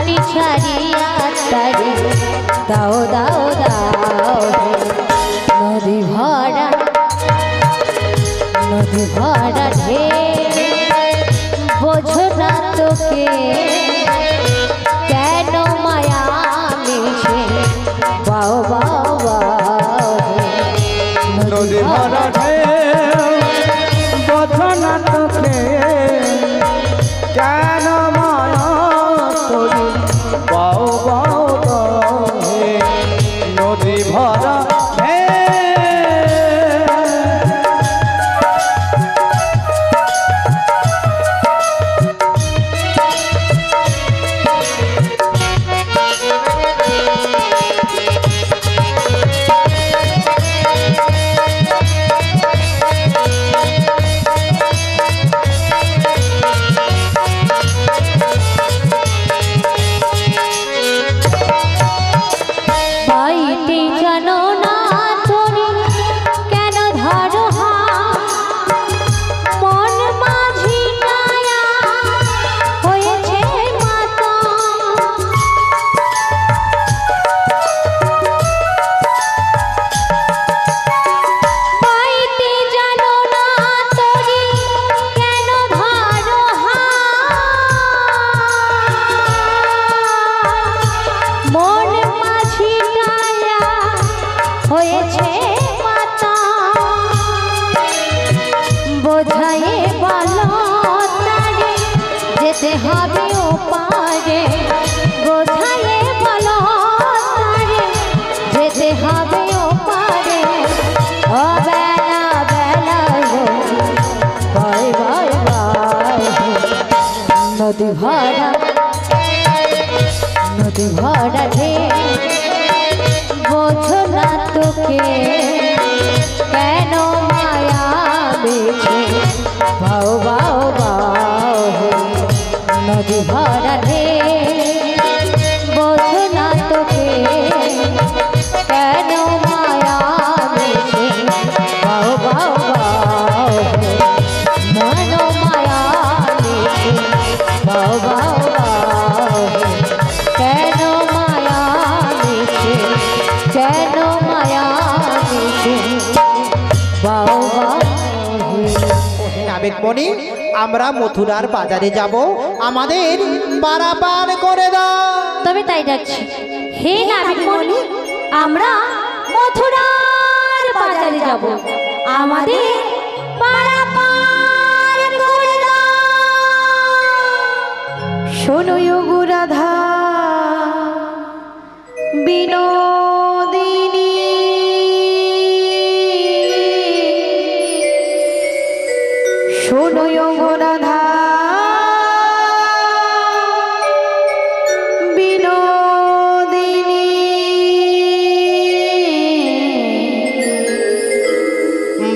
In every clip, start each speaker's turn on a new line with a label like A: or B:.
A: তুমি ছাড়িয়া তারে দাও দাও দাও নদী ভরা ঢেউ বোঝো না তোকে কেন মায়া মিছে বাও বাও বাও
B: নদী ভরা ঢেউ বোঝো না তোকে কেন মায়া তোরে বাও বাও বাও নদী ভরা
A: যেতে হবে ওপারে বোঝায়ে বলো তারে যেতে হবে ওপারে ও বেলা বেলা গো বাই বাই বাই নদী ভরা ঢেউ বোঝো না তোকে কেন মায়া বেছে বাও বাও বাও নদী ভরা ঢেউ বোঝো না তোকে কেন মায়া বেছে বাও বাও বাও মন মায়া বেছে বাও বাও বাও কেন মায়া বেছে বাও বাও
C: নাবিকমণি আমরা মথুরার বাজারে যাব আমাদের পারাপার করে দাও
A: তবে তাই ডাকছি হে নাবিকমণি আমরা মথুরার বাজারে যাব আমাদের পারাপার করে দাও শোনো গো রাধা বিনোদিনী শোনো গো রাধা বিনোদিনী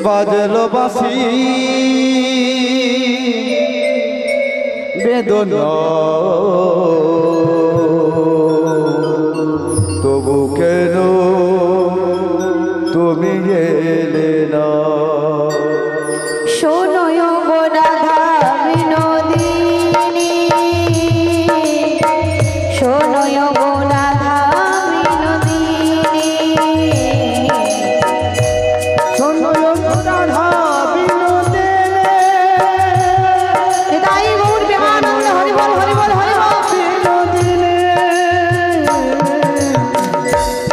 B: বাজলো বাঁশি বেদনা তবু কেন তুমি গেলে না
A: শোনো গো রাধা বিনোদিনী শোনো গো রাধা বিনোদিনী
B: শোনো রাধা বিনোদিনী
A: তাই গৌর প্রেমানন্দ হরি বল হরি বল হরি বল
B: বিনোদিনী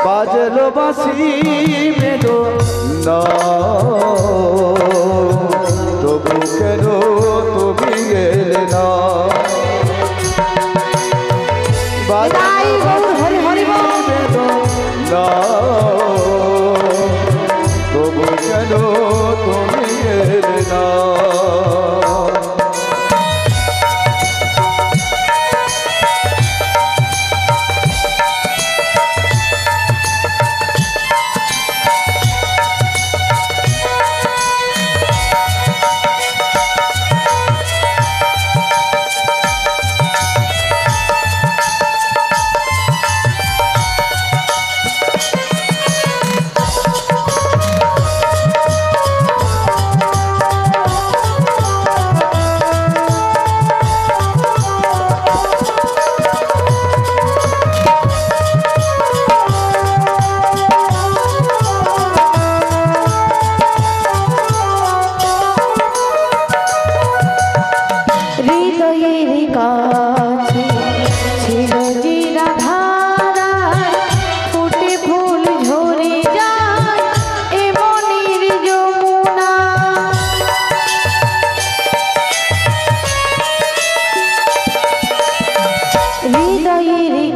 B: বাজলো বাঁশি বেদনা তবু কেন তুমি গেলে না
A: তাই গৌর হরি হরি বল
B: বেদনা তবু কেন তুমি গেলে না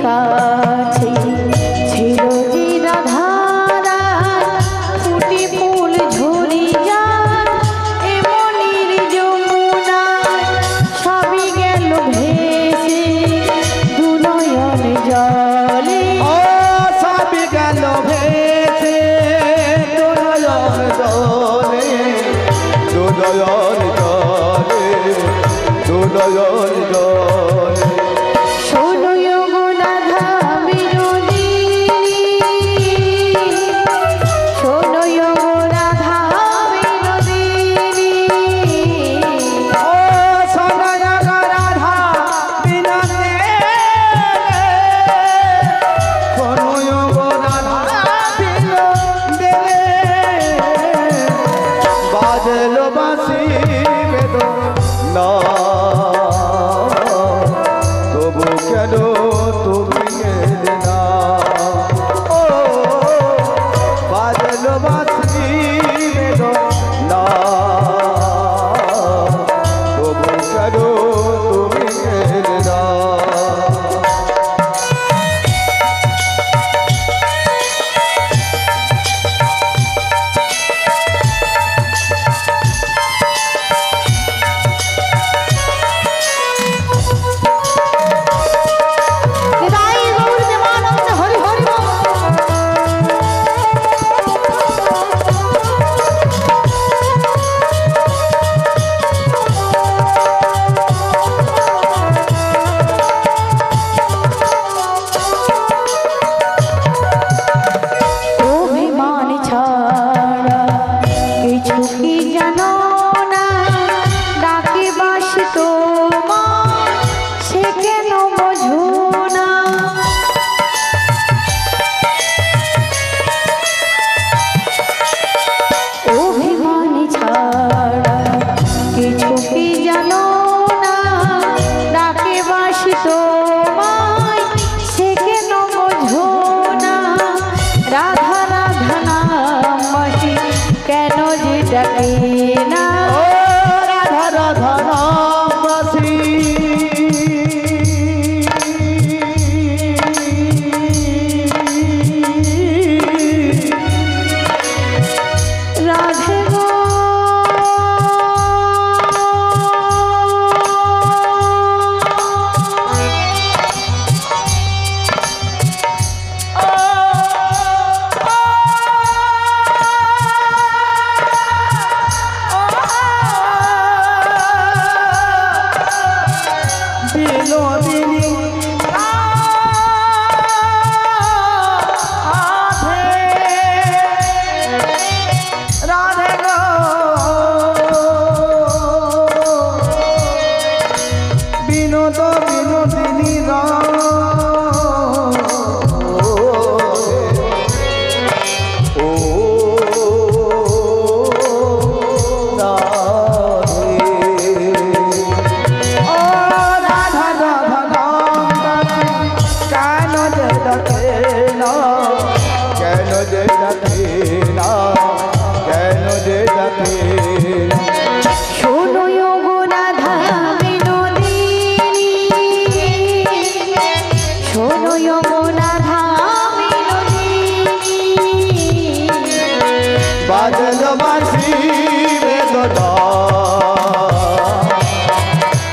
A: কাছে ছিল যে রাধারা ফুটি ফুল ঝরি যায় এমনির যমুনা সবই গেল ভেসে দুনয়ন জলে
B: ও সবই গেল ভেসে দুনয়ন জলে দুনয়ন জলে দুনয়ন জলে
A: শোনো গো রাধা বিনোদিনী শোনো গো রাধা বিনোদিনী
B: ও সোনায় গো রাধা বিনোদিনী সোনায় গো রাধা বিনোদিনী বাজলো বাঁশি বেদনা তবু কেন তুমি এলে না ও বাজলো বাঁশি বেদনা তবু কেন তুমি এলে না
A: নিতাই গৌর দেবানন্দ হরি হরি বল অভিমান ছাড়া কিছু কি জানো না ডাকে বাসি তোমার সে কেন বোঝো না অভিমান ছাড়া কিছু কি জানো না ডাকে বাসি তোমায় সে কেন বোঝো না রাধা রাধা নাম বাসি কেন যে ডাকে না
B: ও রাধা রাধা নাম বাসি
A: রাধে গো
B: বিনোদিনী রাধে গো বিনোদ বিনোদিনী ও রাধে কেন যে ডাকে না কেন যে ডাকে
A: শোনো গো রাধা বিনোদিনী শোনো গো রাধা বিনোদিনী
B: বাজল বাঁশি বেদনা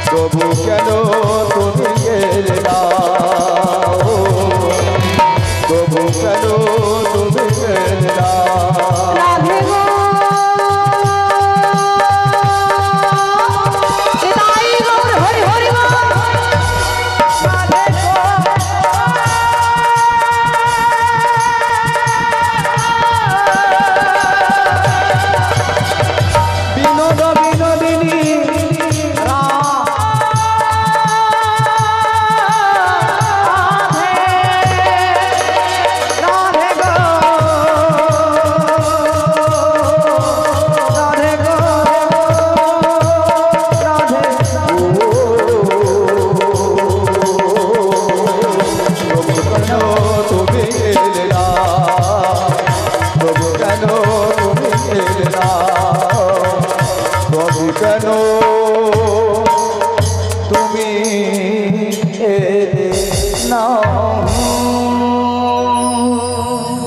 B: তবু কেন তুমি এলে না ও, তবু কেন তুমি এলে না
A: রাধে গো নিতাই গৌর হরি হরি বল
B: রাধে গো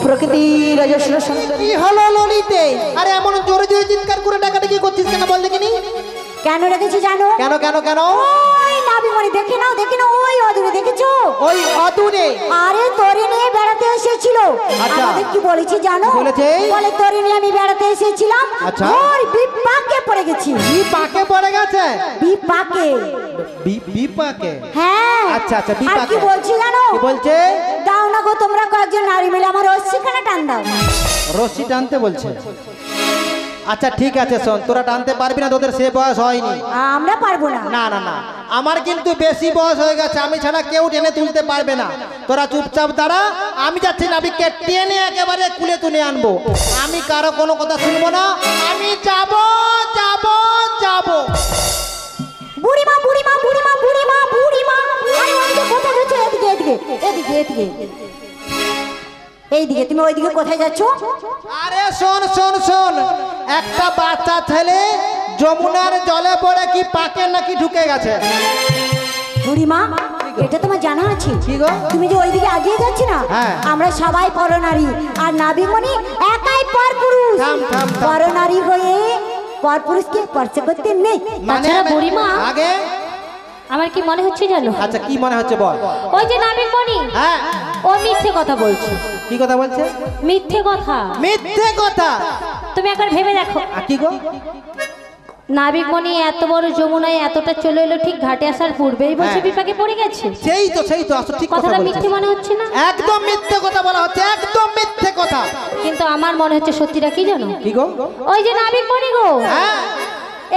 A: প্রকৃতির অজস্র সুন্দরী।
C: কি হলো ললিতে? আরে এমন জোরে জোরে চিৎকার করে ডাকাডাকি করছিস কেন বল দেখিনি?
A: কেন রেখেছি জানো?
C: কেন কেন কেন?
A: ওই নাবিমণি দেখে নাও ওই অদূরে দেখেছো?
C: ওই অদূরে?
A: আরে তোরে নিয়ে বেড়াতে এসেছিল।
C: আচ্ছা।
A: আমাদের কি বলেছি জানো?
C: বলেছে?
A: বলে তোরে নিয়ে আমি বেড়াতে এসেছিলাম।
C: আচ্ছা।
A: ওই বিপাকে পড়ে গেছি।
C: বিপাকে পড়ে গেছে?
A: বিপাকে।
C: বিপাকে?
A: হ্যাঁ।
C: আচ্ছা আচ্ছা
A: আর
C: বিপাকে।
A: কি বলছি জানো?
C: কি বলছে?
A: দাও না গো তোমরা কয়েকজন নারী মিলে আমার রশ্মিখানা টান দাও।
C: রশ্মি টানতে বলছে? আচ্ছা ঠিক আছে শোন, তোরা টানতে পারবি না, তোদের সে বয়স হয়নি।
A: আমরা পারবো না।
C: না না না, আমার কিন্তু বেশি বয়স হয়ে গেছে, আমি ছাড়া কেউ টেনে তুলতে পারবে না। তোরা চুপচাপ দাঁড়া, আমি যাচ্ছি নাবিককে টেনে একেবারে কুলে তুলে আনবো। আমি কারো কোনো কথা শুনবো না, আমি যাব যাব যাব।
A: বুড়িমা বুড়িমা বুড়িমা বুড়িমা বুড়িমা, আরে ওইদিকে কোথায় যাচ্ছ? এদিকে এদিকে এদিকে এদিকে এইদিকে। তুমি ওইদিকে কোথায় যাচ্ছ?
C: আরে শোন শোন শোন, একটা বাচ্চা ছেলে যমুনার জলে পড়ে কি পাকে নাকি ঢুকে গেছে।
A: বুড়িমা এটা তোমার জানা আছে?
C: কি গো?
A: তুমি যে ওইদিকে আগিয়ে যাচ্ছি না,
C: হ্যাঁ।
A: আমরা সবাই পরনারী আর নাবিমণি একাই পরপুরুষ।
C: থাম, থাম, থাম।
A: পরনারী হয়ে পরপুরুষকে স্পর্শ করতে নেই।
C: মানে
D: তাছাড়া বুড়িমা,
C: আগে
D: আমার কি মনে হচ্ছে জানো?
C: আচ্ছা কি মনে হচ্ছে বল?
D: ওই যে নাবিকমণি,
C: হ্যাঁ
D: ও মিথ্যে কথা বলছে।
C: কি কথা বলছে?
D: মিথ্যে কথা।
C: মিথ্যে কথা?
D: তুমি একবার ভেবে দেখো,
C: কি গো?
D: নাবিকমণি এত বড় যমুনায় এতটা চলে এলো, ঠিক ঘাটে আসার পূর্বেই বলছে
C: হ্যাঁ।
D: বিপাকে পড়ে গেছে।
C: সেই তো আসলে ঠিক কথা
D: কথাটা
C: বলছিস।
D: মিথ্যে মনে হচ্ছে না?
C: একদম মিথ্যে কথা বলা হচ্ছে, একদম মিথ্যে কথা।
D: কিন্তু আমার মনে হচ্ছে সত্যিটা কি জানো?
C: কি গো?
D: ওই যে নাবিকমণি গো,
C: হ্যাঁ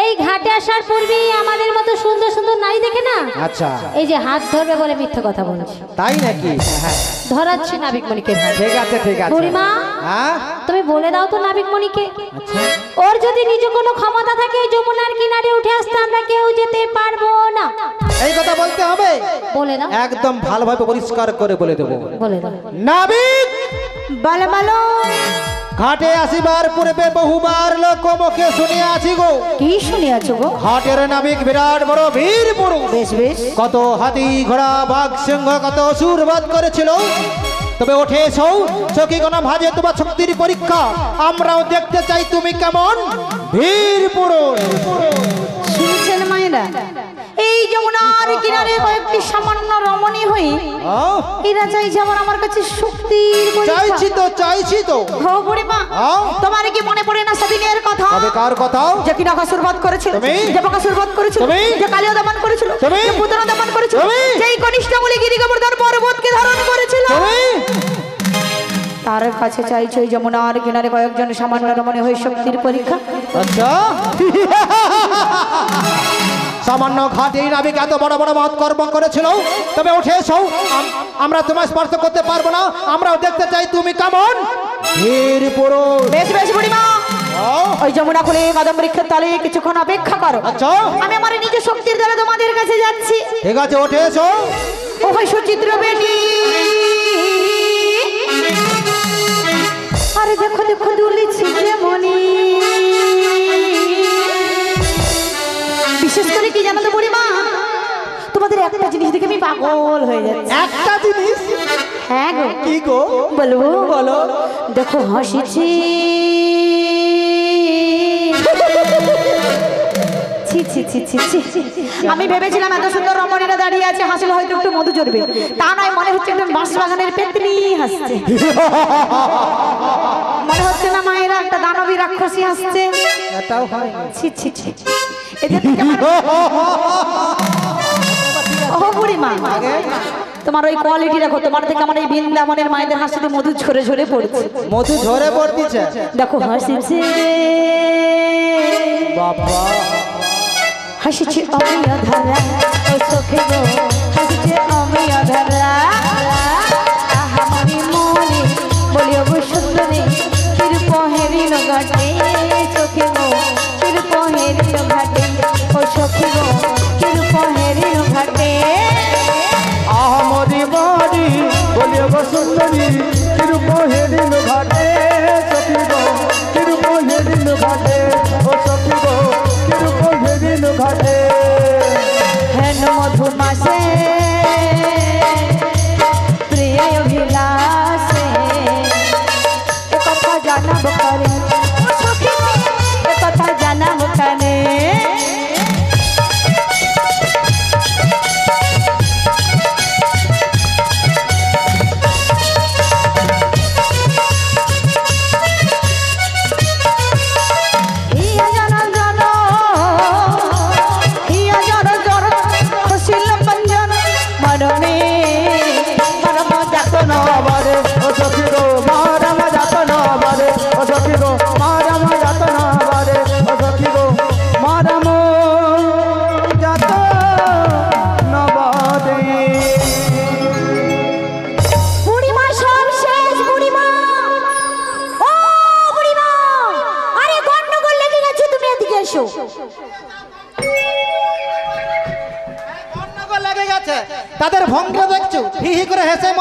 D: এই ঘাটে আসার পূর্বেই আমাদের মতো সুন্দর সুন্দর নারী দেখে না,
C: আচ্ছা
D: এই যে হাত ধরবে বলে মিথ্যে কথা বলছে।
C: তাই নাকি? হ্যাঁ
D: ধরাচ্ছি নাবিকমণিকে।
C: ঠিক আছে ঠিক আছে।
D: বুড়িমা,
C: হ্যাঁ
D: তুমি বলে দাও তো নাবিকমণিকে,
C: আচ্ছা
D: ওর যদি নিজ কোনো ক্ষমতা থাকে যমুনার কিনারে উঠে আসতে আমরা কেউ যেতে পারবো না।
C: এই কথা বলতে হবে?
D: বলে দাও।
C: একদম ভালোভাবে পরিষ্কার করে বলে দেবো।
D: বলে দাও।
C: নাবিক
A: বলো বলো।
C: ঘাটে আসিবার পূর্বে বহুবার লোকমুখে শুনিয়াছি গো,
A: কি শুনিয়াছো গো?
C: ঘাটের নাবিক বিরাট বড় বীর পুরুষ।
A: বেশ বেশ।
C: কত হাতি ঘোড়া বাঘ সিংহ কত অসুরবাদ করেছিল। তবে ওঠে এসো চকি কোনা ভাজে তোমার শক্তির পরীক্ষা, আমরাও দেখতে চাই তুমি কেমন বীর পুরুষ।
A: শুনছেন মায়েরা, এই যমুনার কিনারে কয়েকটি সামান্য রমণী হই
C: আহ,
A: এরা চাইছে আমার কাছে শক্তির পরীক্ষা।
C: চাইছি তো
A: হো বুড়িমা,
C: আহ,
A: তোমার কি মনে পড়ে না সেদিনের কথা?
C: তবে কার কথা?
A: যে কিনা কাসুরবাদ করেছিল,
C: তুমি?
A: যে বকাসুরবাদ করেছিল,
C: তুমি?
A: যে কালিয়া দমন করেছিল,
C: তুমি?
A: যে পুতনা দমন করেছিল,
C: তুমি?
A: যেই কনিষ্ঠমূলী গিরি গোবর্ধন পর্বতকে ধারণ করেছিল।
C: তুমি
A: তার কাছে চাইছে ওই যমুনার কিনারে কয়েকজন সামান্য রমণী হয়ে শক্তির পরীক্ষা।
C: আচ্ছা সামান্য ঘাটে নাবিক এত বড় বড় মহৎ কর্ম করেছিল, তবে উঠে এসো, আমরা তোমায় স্পর্শ করতে পারবো না, আমরাও দেখতে চাই তুমি কেমন বীর পুরুষ।
A: বেশ বেশ বুড়িমা, ওই যমুনা খুলে কদম বৃক্ষের তলে কিছুক্ষণ অপেক্ষা করো।
C: আচ্ছা
A: আমি আমার নিজের শক্তির দ্বারা তোমাদের কাছে যাচ্ছি।
C: ঠিক আছে উঠে এসো।
A: ও ভাই সুচিত্র বেটি, আরে দেখো দেখো দুলিছি যেমনি। বিশেষ করে কি জানো তো বুড়িমা, তোমাদের একটা জিনিস দেখে আমি পাগল হয়ে যাচ্ছি।
C: একটা জিনিস?
A: হ্যাঁ গো।
C: কি গো?
A: বলবো?
C: বলো।
A: দেখো হাসিছি, ছি ছি ছি ছি ছি। আমি ভেবেছিলাম এত সুন্দর রমণীরা দাঁড়িয়ে আছে, হাসলে হয়তো একটু মধু জড়বে, তা নয়, মনে হচ্ছে একদম বাঁশ বাগানের পেতনি হাসছে। মনে হচ্ছে না মায়েরা একটা দানবী রাক্ষসী হাসছে।
C: এটাও হয়।
A: ছি ছি ছি। এদের থেকে ও বুড়িমা, তোমার ওই কোয়ালিটি দেখো, তোমার থেকে আমার এই বৃন্দাবনের মায়েদের হাসিতে মধু ঝরে ঝরে পড়ছে।
C: মধু ঝরে পড়তিছে?
A: দেখো হাসিছে,
C: বাবা
A: হাসিছে আমি অধারা, ও চোখে গো হাসিছে আমি অধারা। আমারি মনে বলিও গো সুন্দরী, কিরপহেরিন ঘাটে চোখে গো, কিরপহেরিন ঘাটে, ও চোখে গো কিরপহেরিন ঘাটে।
B: আহমদি বাড়ি বলিও গো সুন্দরী, কিরূপ হেরিন ঘাটে সখী গো, কিরূপ হেরিন ঘাটে, ও সখী গো কিরূপ হেরিন ঘাটে।
A: হেন মধু মাসে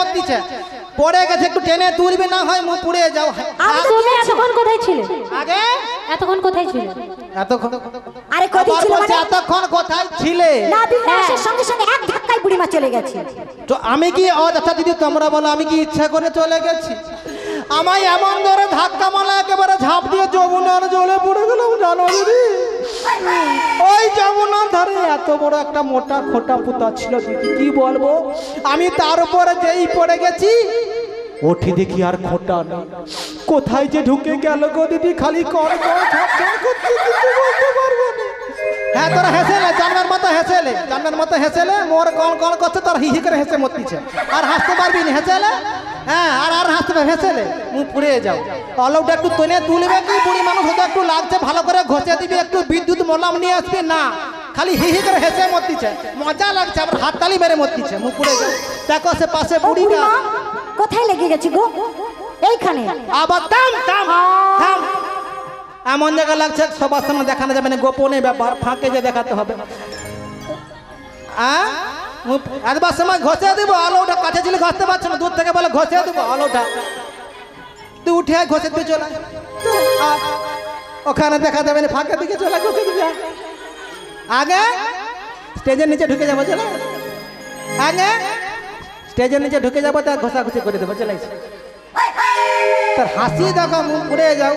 C: মত দিচ্ছে পড়ে গেছে একটু টেনে তুলবে না হয় মুখ পুড়ে যাও
D: তুমি এতক্ষণ কোথায় ছিলে?
C: আগে
D: এতক্ষণ কোথায় ছিলে?
C: এতক্ষণ
A: আরে কোথায় ছিল মানে?
C: এতক্ষণ কোথায় ছিলে?
A: না দিদি আসার সঙ্গে সঙ্গে এক ধাক্কায় বুড়িমা চলে গেছে।
C: তো আমি কি আচ্ছা দিদি তোমরা বলো আমি কি ইচ্ছা করে চলে গেছি? আমায় এমন ধরে ধাক্কা মারলা একেবারে ঝাঁপ দিয়ে যমুনার জলে পড়ে গেলাম জানো দিদি। ওই যমুনার ধারে এত বড় একটা মোটা খোটা পুতা ছিল দিদি কি বলবো। আমি তার উপরে যেই পড়ে গেছি ওঠে দেখি আর খোটা নেই। কোথায় যে ঢুকে গেল গো দিদি খালি কর কর ঝপ ঝপ করতে কিছু বলতে পারবো না। হ্যাঁ তোরা হেসেলে জানবার মতো হেসেলে মোর কল কল করছে তোর হি হি করে হেসে মরতিছে আর হাসতে পারবি না হেসেলে। হ্যাঁ আর হাসতে পারবি হেসেলে মুখ পুড়ে যাও। অলৌটা একটু টেনে তুলবে কি বুড়ি মানুষ হয়তো একটু লাগছে ভালো করে ঘষে দিবি একটু বিদ্যুৎ মলাম নিয়ে আসবি না খালি হি হি করে হেসে মরতিছে মজা লাগছে আবার হাততালি মেরে মরতিছে মুখ পুড়ে যাও। দেখো সে পাশে বুড়িটা
A: কোথায় লেগে গেছি গো? এইখানে
C: আবার থাম থাম থাম এমন জায়গা লাগছে সবার সামনে দেখানো যাবে না গোপনে ব্যাপার ফাঁকে যে দেখাতে হবে। একবার সময় ঘষে দেবো আলোটা কাছে ছিল ঘষতে পারছো না দূর থেকে বলে ঘষে দেবো আলোটা তুই উঠে ঘষে দিয়ে চলে ওখানে দেখা যাবে না ফাঁকে দিকে চলে ঘষে দিবি আগে স্টেজের নিচে ঢুকে যাবো চলে আগে স্টেজের নিচে ঢুকে যাবো তার ঘষাঘষি করে দেবো চলে তার হাসি দেখো মুখ পুড়ে যাও।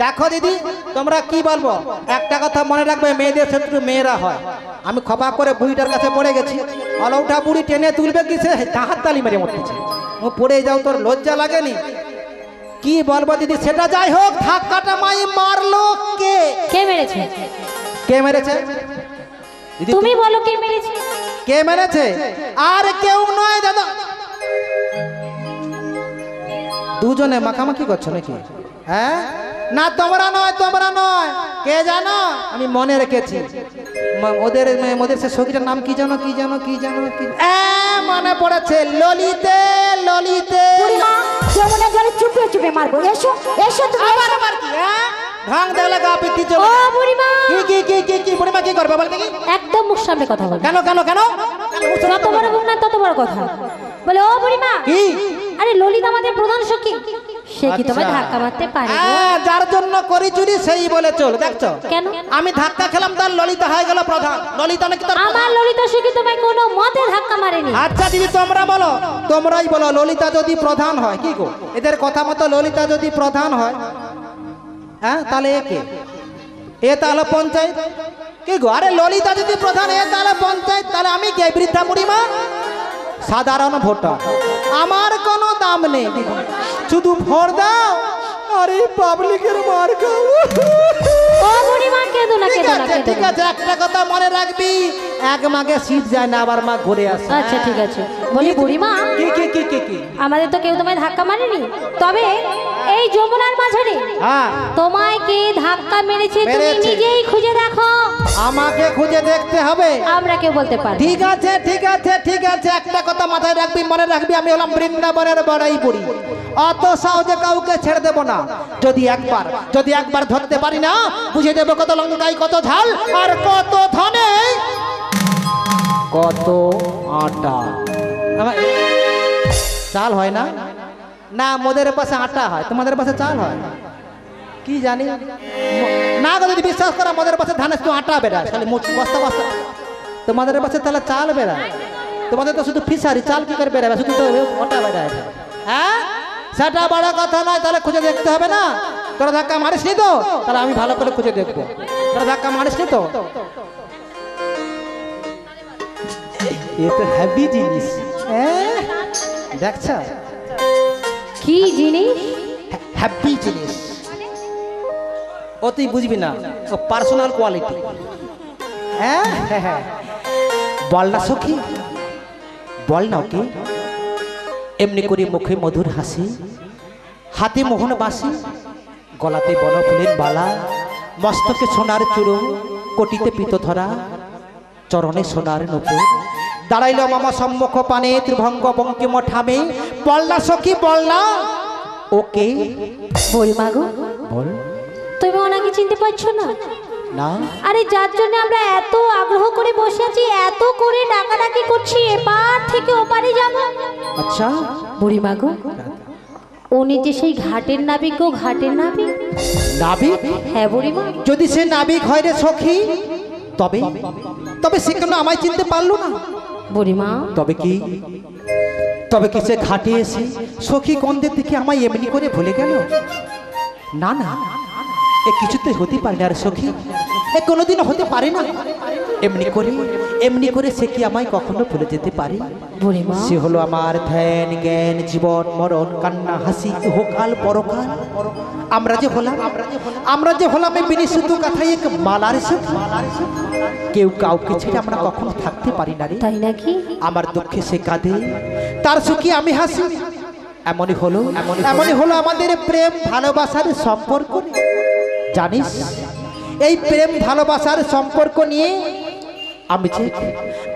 C: দেখো দিদি তোমরা কি বলবো একটা কথা মনে রাখবে মেয়েদের শত্রু মেয়েরা হয়। আমি খপা করে বুড়িটার কাছে পড়ে গেছি অলৌটা বুড়ি টেনে তুলবে কি সে হাত তালি মেরে মরতেছে মুখ পড়ে যাও তোর লজ্জা লাগেনি? কি বলবো দিদি সেটা যাই হোক ধাক্কাটা মাই মারলো কে?
D: কে মেরেছে?
C: কে মেরেছে দিদি?
D: তুমি বলো কে মেরেছে?
C: কে মেরেছে? আর কেউ নয় দাদা। দুজনে মাখামাখি করছো নাকি? হ্যাঁ না তোমরা নয় কে জানো? আমি মনে রেখেছি ওদের সে সখীটার নাম কি জানো মনে পড়েছে ললিতে।
A: বুড়িমা যমুনা জলে চুপে চুপে মারবো। এসো এসো তুমি
C: আবার কি ভাঙ দেওয়ালে গা পিটি চলে।
D: ও বুড়িমা
C: কি বুড়িমা কি করবে বলতে কি?
D: একদম মুখ সামনে কথা বল।
C: কেন
D: যত বড় মুখ না তত বড় কথা বলে। ও বুড়িমা
C: কি?
D: আরে ললিতা আমাদের প্রধান সখী সে কি তোমায় ধাক্কা মারতে পারে?
C: যার জন্য করি চুরি সেই বলে চল দেখছো
D: কেন?
C: আমি ধাক্কা খেলাম তার ললিতা হয়ে গেল প্রধান। ললিতা নাকি তার
D: আমার ললিতা সখী তোমায় কোনো মতে ধাক্কা মারেনি।
C: আচ্ছা দিদি তোমরাই বলো ললিতা যদি প্রধান হয় কি গো এদের কথা মতো ললিতা যদি প্রধান হয় হ্যাঁ তাহলে এ তাহলে পঞ্চায়েত কি গো? আরে ললিতা যদি প্রধান তাহলে পঞ্চায়েত তাহলে আমি কে বৃদ্ধা বুড়িমা সাধারণ ভোটার আমার কোনো দাম নেই শুধু ভোট দাও আরে পাবলিকের মার খাও।
D: ও বুড়িমা কেঁদো না
C: ঠিক আছে একটা কথা মনে রাখবি এক মাঘে শীত যায় না আবার মা ঘুরে আসে।
D: আচ্ছা ঠিক আছে বলি বুড়িমা
C: কি
D: আমাদের তো কেউ তোমায় ধাক্কা মারেনি তবে এই যমুনার মাঝারে
C: হ্যাঁ
D: তোমায় কে ধাক্কা মেরেছে তুমি
C: মেরেছে।
D: নিজেই খুঁজে দেখো।
C: আমাকে খুঁজে দেখতে হবে?
D: আমরা কেউ বলতে পারি।
C: ঠিক আছে একটা কথা মাথায় রাখবি মনে রাখবি আমি হলাম বৃন্দাবনের বড়াই বুড়ি অত সহজে কাউকে ছেড়ে দেব না। যদি একবার ধরতে পারি না বুঝে দেবো কত লঙ্কায় কত ঝাল আর কত ধনে কত আটা। চাল হয় না না মোদের পাশে আটা হয় তোমাদের পাশে চাল হয় কি জানি না গো যদি বিশ্বাস করা মোদের পাশে ধানের শুধু আটা বেড়ায় খালি বস্তা তোমাদের পাশে তাহলে চাল বেড়ায়। তোমাদের তো শুধু ফিশারি চাল কি করে বেড়াবে শুধু তো আটা বেড়ায়। হ্যাঁ সেটা বড় কথা নয় তাহলে খুঁজে দেখতে হবে না। তোরা ধাক্কা মারিসনি তো তাহলে আমি ভালো করে খুঁজে দেখবো। তোরা ধাক্কা মারিসনি তো এ তো হেভি জিনিস দেখছ
D: কি জিনিস?
C: হ্যাপি জিনিস ও তুই বুঝবি না ও পার্সোনাল কোয়ালিটি। হ্যাঁ বল না সখী বল না ওকে এমনি করে মুখে মধুর হাসি হাতে মোহন বাসি গলাতে বনফুলের বালা মস্তকে সোনার চূড়ো কোটিতে পিত ধরা চরণে সোনার নূপুর দাঁড়াইল মামা সম্মুখ পানে ত্রিভঙ্গ বঙ্কিম ঠামে বল না সখী বল না ওকে
D: বুড়িমা গো
C: বল
D: তুমি ওনাকে চিনতে পারছো না?
B: না
D: আরে যার জন্য আমরা এত আগ্রহ করে বসে আছি, এত করে ডাকাডাকি করছি এপার থেকে ওপারে যাব।
B: আচ্ছা
D: বুড়িমা গো, উনি যে সেই ঘাটের নাবিক গো, ঘাটের নাবিক।
C: নাবিক?
D: হ্যাঁ বুড়িমা।
C: যদি সে নাবিক হয় রে সখী, তবে তবে সে কেন আমায় চিনতে পারলো না?
D: বুড়িমা
C: তবে কি সে ঘাটে এসে সখী কন্দের দিকে আমায় এমনি করে ভুলে গেল? না না, এ কিছুতে হতে পারে না রে সখী, এ কোনোদিনও হতে পারে না। এমনি করে সে কি আমায় কখনো ভুলে যেতে পারে?
D: বুড়িমা
C: সে হলো আমার ধ্যান জ্ঞান জীবন মরণ কান্না হাসি ইহকাল পরকাল। আমরা যে হলাম এই বিনিশুদ্ধ কথাই এক মালার সখী। কেউ কাউকে ছেড়ে আমরা কখনো থাকতে পারি না রে।
D: তাই নাকি?
C: আমার দুঃখে সে কাঁদে, তার সুখে আমি হাসি। এমনই হলো আমাদের প্রেম ভালোবাসার সম্পর্ক। জানিস, এই প্রেম ভালোবাসার সম্পর্ক নিয়ে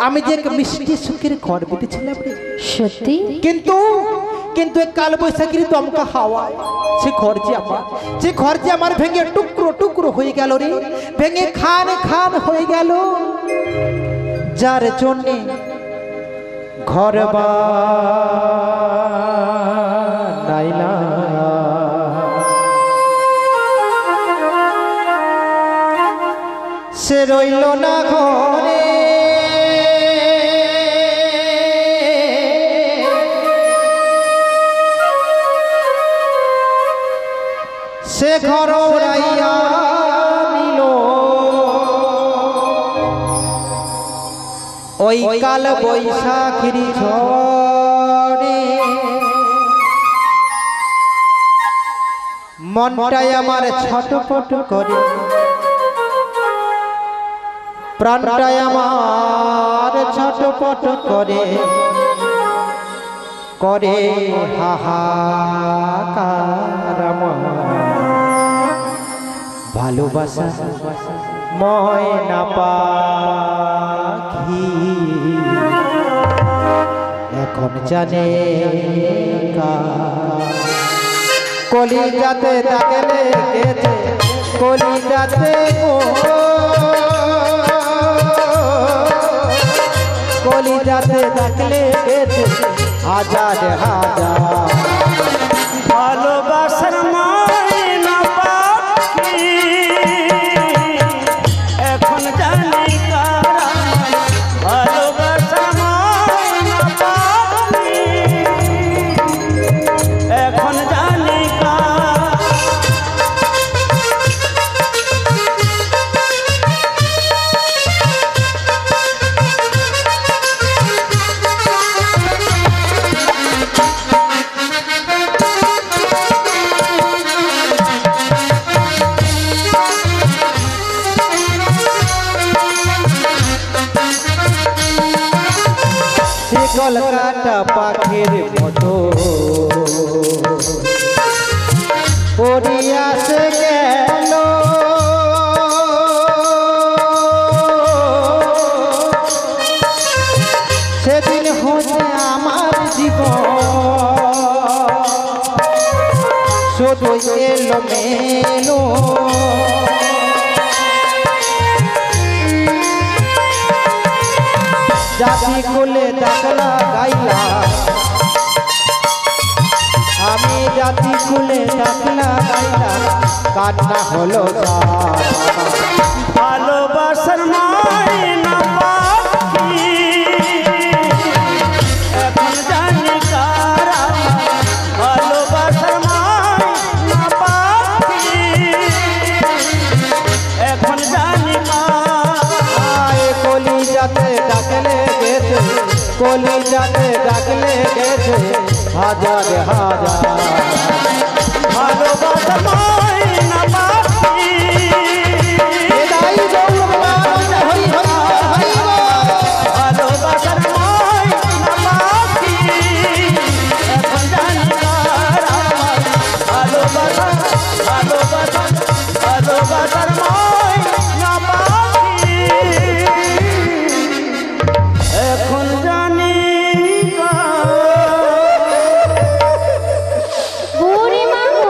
C: আমি যে এক মিষ্টি সুখের ঘর বেঁধেছিলাম রে।
D: সত্যি?
C: কিন্তু এক কাল বৈশাখীর দমকা হাওয়া সে ঘর যে আমার ভেঙে টুকরো টুকরো হয়ে গেল রে, ভেঙে খান খান হয়ে গেল। যার জন্যে ঘর বানাইলা সে রইল না ঘরে, সে ঘর উড়াইয়া নিল ওই কাল বৈশাখীর ঝড়ে। মনটাই আমার ছটফট করে, প্রাণটাই আমার ছটফট করে হাহাকার। ভালোবাসা ময়না পাখি এখন জানে কলিজাতে তাকে লেগেছে, কলিজাতে কলিজাতে থাকলে গেছে হাজার হাজার।
E: ভালোবাসার ময়না পাখি এখন জানি কারা, ভালোবাসার ময়না পাখি এখন জানি কারা।
C: কলকাতা পাখির মতো পড়িয়াছে গেল, সেদিন হতে আমার জীবন শুধু এলো মেলো। জাতি কুলে ডাকলা গাইলা, আমি জাতি কুলে ডাকলা গাইলা, কান্না হলো
E: ভালোবাসার ময়না পাখি এখন জানি কারা, ভালোবাসার ময়না পাখি এখন জানি কারা।
C: কলিজাতে ডাকলে গেছে, কলিজাতে ডাকলে গেছে হাজার হাজার।
E: ভালোবাসার ময়না পাখি ভালোবাসার ময়না পাখি এখন জানি কারা, ভালোবাসার ময়না পাখি এখন জানি
D: বুড়িমা গো,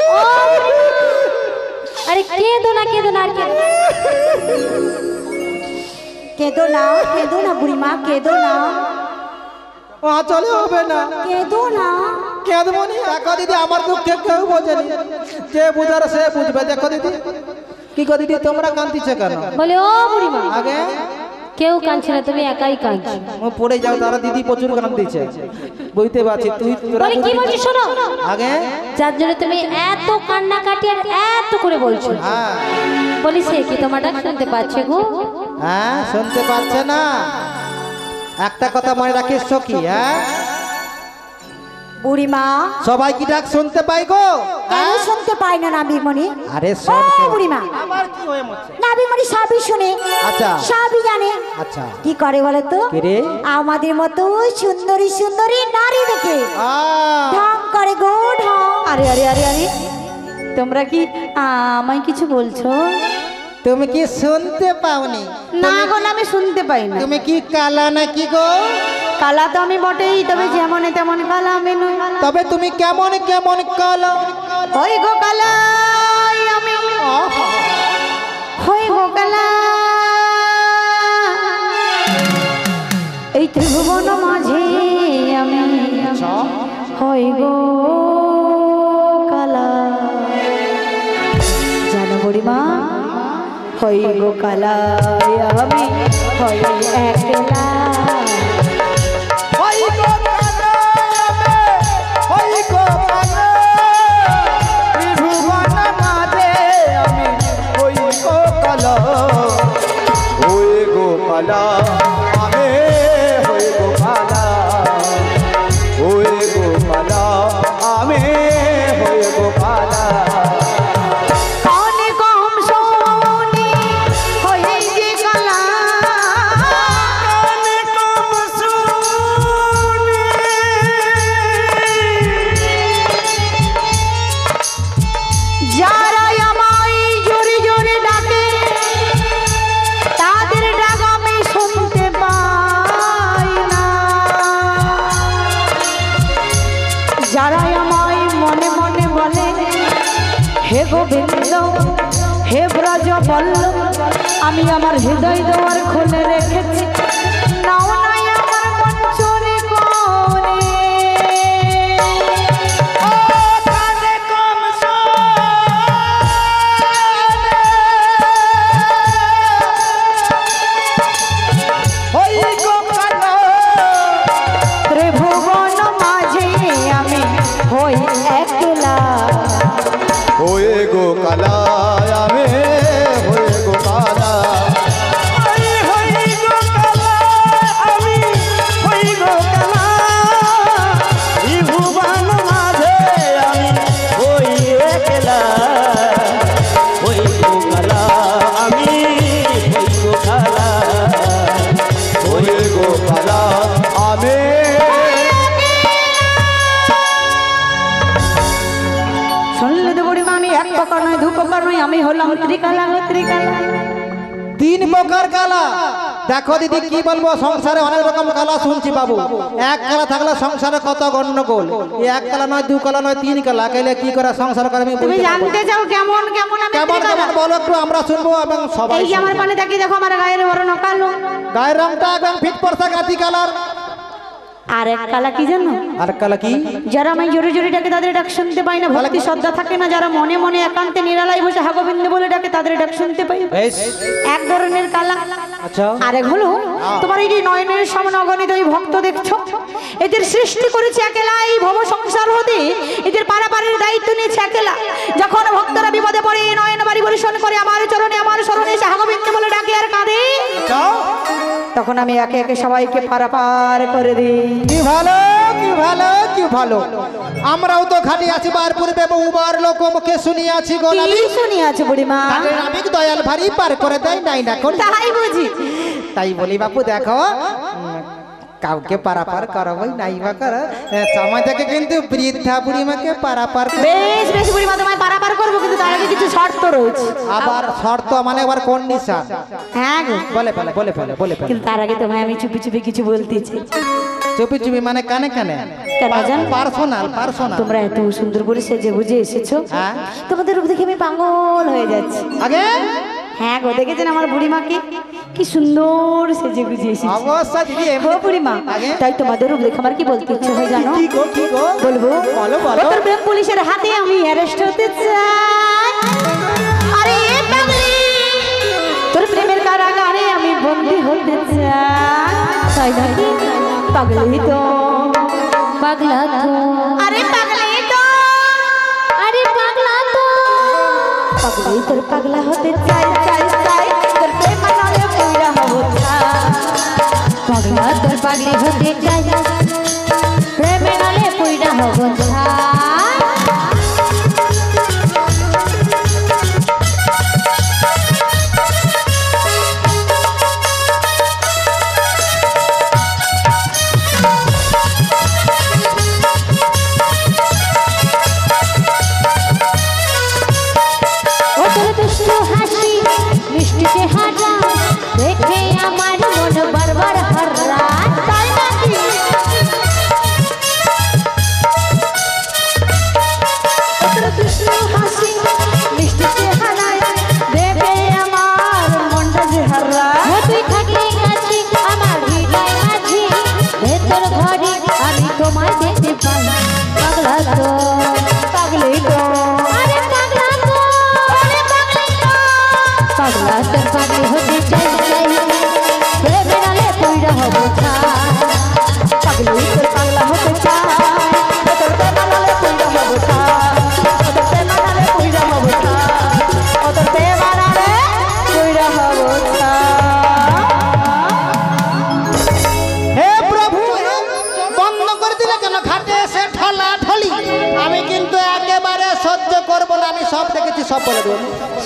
D: ও বুড়িমা। আরে কেঁদো না,
A: কেঁদো না বুড়িমা, কেঁদো না,
C: চলে হবে না,
A: কেঁদো না।
C: কেঁদবো নি। দেখো দিদি, আমার দুঃখে কেউ বোঝেনি, যে বুঝার সে বুঝবে। দেখো দিদি, কি গো দিদি, তোমরা কাঁদতেছো কেন?
D: বলে ও বুড়িমা,
C: আগে
D: কেউ কাঁদছে না, তুমি একাই কাঁদছো।
C: পড়ে যাও, তারা দিদি প্রচুর কাঁদতেছে, বুঝতে পারছি। তুই তোরা
D: বলে কি বলছিস শোনো,
C: আগে
D: যার জন্য তুমি এত কান্নাকাটি আর এত করে বলছো,
C: হ্যাঁ
D: বলি সে কি তোমার ডাক শুনতে পাচ্ছে গো?
C: হ্যাঁ, শুনতে পাচ্ছে না। একটা কথা মনে রাখিস সখী, হ্যাঁ,
A: বুড়িমা,
C: সবাই কি ডাক শুনতে পাই গো?
A: কেন শুনতে পাই না নাবিকমণি?
C: আরে
A: ও
C: শোন কে-
A: বুড়িমা,
C: আবার কি হয়ে মরছে?
A: নাবিকমণি সবই শুনে,
C: আচ্ছা।
A: সবই জানে।
C: আচ্ছা,
A: কি করে বলে তো?
C: কি রে?
A: আমাদের মতো সুন্দরী সুন্দরী নারী দেখে
C: আহ,
A: ঢং করে গো, ঢং। আরে আরে আরে আরে, তোমরা কি আমায় কিছু বলছো?
C: তুমি কি শুনতে পাওনি?
A: না গো, না, আমি শুনতে পাই না।
C: তুমি কি কালা নাকি গো?
A: কালা তো আমি বটেই, তবে যেমন তেমন কালা আমি নই।
C: তবে তুমি কেমন কেমন কালা?
A: হই গো কালা আমি, হই গো কালা এই ত্রিভুবন মাঝে আমি, হই গো কালা। জানো বুড়িমা, হই গো কালা আমি, হই একলা।
B: ওই গো কালা ওই গো কালা ত্রিভুবন মাঝে আমি ওই গো কালা ওই গো কালা আমি ওই গো কালা ওই গো কালা আমি ওই গো কালা
A: কানে কম শোনি, হই যে কালা।
B: কানে কম শুনি
A: যারা আমায় জোরে জোরে ডাকে, তাদের ডাক আমি শুনতে পাই না। যারা আমায় মনে মনে বলে, হে গোবিন্দ, হে ব্রজ বল্লভ, আমি আমার হৃদয় দ্বার খুলে রেখেছি, নাও নাই আমার মন চোরে করে।
B: ও কানে কম ওই গো কালা
A: ত্রিভুবন মাঝে আমি হই একলা।
B: ওয়ে গো কালা আমি হয়ে গো কালা হই গো কালা আমি হই গো কালা ত্রিভুবন মাঝে আমি হই একলা হই গো কালা আমি হই গো কালা হই গো কালা আমি
A: শুনলে তো বুড়িমা, আমি এক প্রকার নয়, দু প্রকার নয়, আমি হলাম ত্রিকালা গো, ত্রিকালা।
C: তিন প্রকার কালা। দেখো দিদি, কি বলবো, সংসারে অনেক রকম কালা শুনছি বাবু। এক কালা থাকলে সংসারে কত গন্ডগোল। এই এক কালা নয়, দু কালা নয়, তিন কালা। কেলে কি করে সংসার করে আমি
A: তুমি
C: বুঝতে পারবো না।
A: জানতে চাও কেমন কেমন আমি
C: কেমন
A: ত্রিকালা?
C: কেমন বলো একটু, আমরা শুনবো এবং সবাই
A: এই যে আমার
C: শুনবো।
A: পানে দেখি, দেখো আমার গায়ের বর্ণ কালো,
C: গায়ের রংটা একদম ফিট পড়ছে গাতি কালার।
A: আর এক কালা কি জানো?
C: আর কালা কি?
A: যারা আমি জোরে জোরে ডাকে তাদের ডাক শুনতে পাই না, ভক্তি শ্রদ্ধা থাকে না। যারা মনে মনে একান্তে নিরালায় বসে হা গোবিন্দ বলে ডাকে তাদের ডাক শুনতে পাই।
C: বেশ,
A: এক ধরনের কালা।
C: আচ্ছা।
A: আরেক হলো তোমার এই যে নয়নের সামনে অগণিত ওই ভক্ত দেখছো, এদের সৃষ্টি করেছে একলা, এই ভব সংসার হতে এদের পারাপারের দায়িত্ব নিয়েছে একলা। যখন ভক্তরা বিপদে পড়ে নয়ন বাড়ি পরিশোধ করে আমার চরণে আমার শরণে এসে হা গোবিন্দ বলে ডাকে আর কাঁদে, তখন আমি একে একে সবাইকে পারাপার করে দিই।
C: কি ভালো, কি ভালো, কি ভালো। আমরাও তো খালি আছি বার পূর্বে বহুবার লোক মুখে শুনিয়াছি গো
A: কি
C: নাবিক।
A: শুনিয়াছো বুড়িমা?
C: তাদের নাবিক দয়াল ভারী পার করে দেয় নাই না কোন।
A: তাই বুঝি।
C: তাই বলি বাপু, দেখো কাউকে পারাপার করাবই নাই বা করো, সময় থেকে কিন্তু বৃদ্ধা বুড়িমাকে পারাপার করো।
A: বেশ বেশ বুড়িমা, তোমায় পারাপার করবো, কিন্তু তার আগে কিছু শর্ত রয়েছে।
C: আবার শর্ত মানে আবার কন্ডিশন।
A: হ্যাঁ গো,
C: বলে ফেলে বলে ফেলে বলে ফেলে।
A: কিন্তু তার আগে তোমায় আমি চুপি চুপি কিছু বলতেছি।
C: চুপি চুপি মানে কানে কানে?
A: কেন জানো?
C: Personal personal.
A: তোমরা এত সুন্দর করে সেজে বুঝে এসেছো,
C: হ্যাঁ।
A: তোমাদের রূপ দেখে আমি পাগল হয়ে যাচ্ছি।
C: আগে
A: হ্যাঁ গো, দেখেছেন আমার বুড়িমাকে? কি সুন্দর সেজে গুজে এসেছি।
C: অবশ্যই দিদি
A: হো
C: এমনি
A: বুড়িমা,
C: আগে?
A: তাই তোমাদের রূপ দেখে আমার কি বলতে ইচ্ছে হয় জানো?
C: কি গো কি গো
A: বলবো
C: বলো, বলো।
A: তোর প্রেম পুলিশের হাতে আমি অ্যারেস্ট হতে চাই। আরে পাগলি, তোর প্রেমের কারাগারে আমি বন্দী হতে চাই। তাই নাকি? পাগলি তো,
D: পাগলা তো,
A: আরে পাগলি তো,
D: আরে পাগলা তো,
A: পাগলি তোর পাগলা হতে চাই চাই চাই, তোর প্রেম নালে পুরা হব চাই।
D: পাগলা তোর পাগলি হতে চাই, প্রেমে নালে পুইরা হব ছাই। ও তোর দুষ্টু হাসি মিষ্টি চেহারা দেখে আমার মন বারবার হারা। তাই নাকি?
A: তোর দুষ্টু হাসি মিষ্টি চেহারায় দেখে আমার মনটা যে হারা।
D: ও তুই থাকলে কাছে আমার হৃদয় মাঝে, ভেতর ঘরে আমি তোমায় দেখতে পাই। পাগলা তো,
A: পাগলি তো,
D: আরে পাগলা তো, আরে পাগলা তো, পাগলা তোর পাগলি হতে চাই চাই, প্রেমে নালে পুইরা হব ছাই।
A: পাগলি তোর পাগলা হতে চাই, তোর প্রেম নালে পুরা হব চাই, তোর প্রেম নালে পুরা হব চাই, তোর প্রেম নালে পুরা হব চাই।
C: হে প্রভু, বন্ধ করে দিলে কেন ঘাটে এসে ঠলা ঠলি? আমি কিন্তু একেবারে সহ্য করবো না, আমি সব দেখেছি, সব বলে দেবো।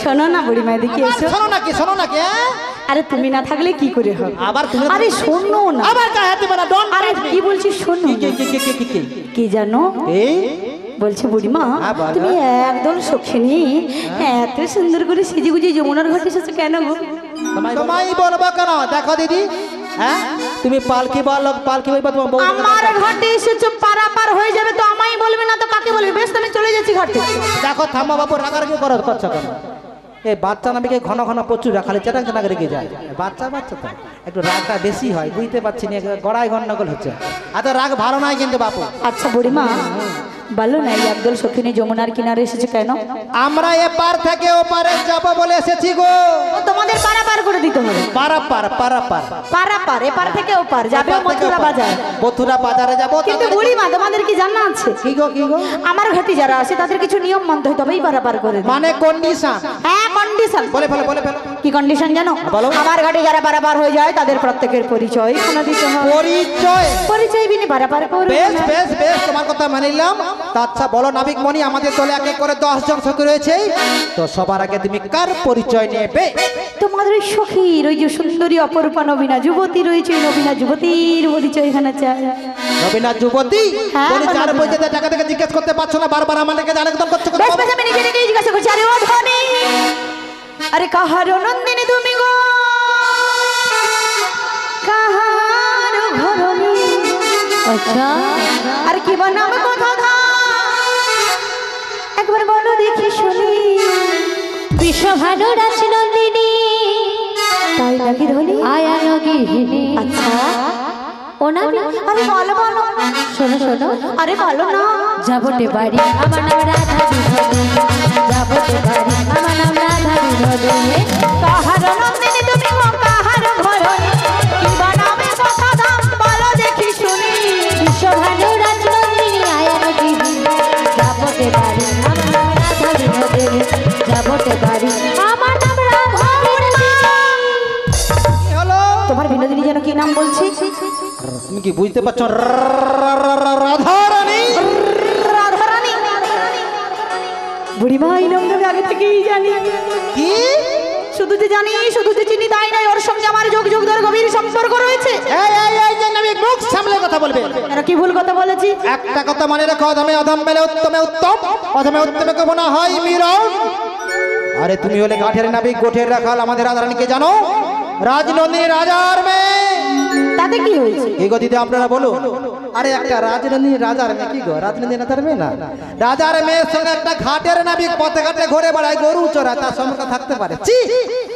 A: শোনো না বুড়িমা, এদিকে এসো।
C: শোনো নাকি হ্যাঁ?
A: আরে তুমি না থাকলে কি করে হবে?
C: আবার তুমি
A: আরে শোনো না,
C: আবার গায়ে হাতে মারা ডন।
A: আরে কি বলছি শোনো।
C: কি
A: কি জানো
C: এই
A: বলছি বুড়িমা,
C: হ্যাঁ, বলো।
A: তুমি একদম সখিনী, এত সুন্দর করে সেজে গুজে যমুনার ঘাটে এসেছো কেন গো?
C: তোমায় বলবো কেন? দেখো দিদি, হ্যাঁ তুমি পালকি বলো, পালকি বলবো তোমার বউ।
A: আমার ঘাটে এসেছো, পারাপার হয়ে যাবে তো আমায় বলবে না তো কাকে বলবে? বেশ, আমি চলে যাচ্ছি ঘাটে।
C: দেখো থাম্মা বাবু, রাগারাগি করছো কেন? এই বাচ্চা নামিকে ঘন ঘন প্রচুর খালি চেটাং চেটাং রেখে যায়। বাচ্চা বাচ্চা তো একটু রাগটা বেশি হয়, বুঝতে পারছি না, গড়াই গন্ডগোল হচ্ছে। এত রাগ ভালো নয় কিন্তু বাপু।
A: আচ্ছা বুড়িমা, বলো না এই একদল সখিনী যমুনার কিনারে এসেছো কেন?
C: আমরা এপার থেকে ওপারে যাবো বলে এসেছি গো।
A: ও তোমাদের পারাপার করে দিতে হবে।
C: পারাপার পারাপার
A: পারাপার, এপার থেকে ওপার যাবে মথুরা বাজার।
C: মথুরা বাজারে যাবো।
A: কিন্তু বুড়িমা, তোমাদের কি জানা আছে?
C: কি গো কি গো?
A: আমার ঘাটে যারা আছে তাদের কিছু নিয়ম মানতে হয়, তবেই পারাপার করে দেয়।
C: মানে কন্ডিশন
A: হ্যাঁ, কন্ডিশন।
C: বলে ফেলো বলে ফেলো।
A: কি কন্ডিশন জানো?
C: বলো।
A: আমার ঘাটে যারা পারাপার হয়ে যায় তাদের প্রত্যেকের পরিচয় শোনা দিতে হবে।
C: পরিচয়?
A: পরিচয় বিনি পারাপার করবে
C: বেশ
A: না।
C: বেশ বেশ, তোমার কথা মানি নিলাম। তা আচ্ছা বলো নাবিক মণি, আমাদের দলে এক এক করে 10 জন সখী রয়েছে, তো সবার আগে তুমি কার পরিচয় নেবে?
A: তোমাদের ওই সখীর, ওই যে সুন্দরী অপরূপা নবীনা যুবতী রয়েছে, ওই নবীনা যুবতীর পরিচয় এখানে চাই।
C: নবীনা যুবতী?
A: হ্যাঁ,
C: বলি যার
A: নবীনা।
C: পরিচয় টাকা থেকে জিজ্ঞেস করতে পারছো না, বারবার আমাদেরকে আরেকদম করছো কেন?
A: বেশ বেশ, আমি নিজে নিজেই জিজ্ঞাসা করছি। আরে ও ধনী, আরে কাহার নন্দিনী তুমি গো, কাহার ঘরণী?
D: আচ্ছা,
A: আর কি বা নাম কথা ধা, একবার বলো দেখি শুনি।
D: বিশ্বভানু রাজনন্দিনী,
A: তাই নাকি ধনী?
D: আয়ানো গৃহিণী।
A: আচ্ছা,
D: ও না,
A: আরে বলো বলো,
D: শোনো শোনো,
A: আরে বলো না।
D: যাবতে বাড়ি আমার নাম রাধা বিনোদিনী, যাবতে বাড়ি আমার নাম রাধা বিনোদিনী।
A: কাহার নন্দিনী তুমি গো, কাহার ঘরণী? কি বা নামে কথা দাম, বলো দেখি শুনি।
D: বিশ্বভানু রাজনন্দিনী, আয়ানো গৃহিণী, যাবতে বাড়ি আমার নাম রাধা বিনোদিনী, যাবতে বাড়ি আমার নাম রাধা বিনোদিনী।
C: কি হলো?
A: তোমার বিনোদিনী যেন কি নাম বলছি?
C: তুমি কি বুঝতে পারছো? রাধারানী।
A: রাধারানী। বুড়িমা, এই নাম আমি আগে থেকেই জানি।
C: কি?
A: শুধু যে জানি, শুধু যে চিনি তাই নয়, ওর সঙ্গে আমার যোগ যোগ ধরে গভীর সম্পর্ক রয়েছে।
C: এই এই এই যে নাবিক, মুখ সামলে কথা বলবে।
A: কেন, কি ভুল কথা বলেছি?
C: একটা কথা মনে রাখো, অধমে অধম মেলে উত্তমে উত্তম, অধমে উত্তমে কব না হয় মিরন। আরে তুমি হলে কাঠের নাবিক, গোঠের রাখাল, আমাদের রাধারানীকে জানো? রাজনন্দিনী রাজার মেয়ে।
A: তাতে কি হয়েছে?
C: এই গতিতে আপনারা বলুন। আরে একটা রাজরানী রাজার মেয়ে কি গো, রাজরানী রাজার মেয়ে না, রাজার মেয়ের সঙ্গে একটা ঘাটের নাবিক পথে ঘাটে ঘুরে বেড়ায়, গরু চড়ায়, তার সম্পর্কে থাকতে পারে? ছি!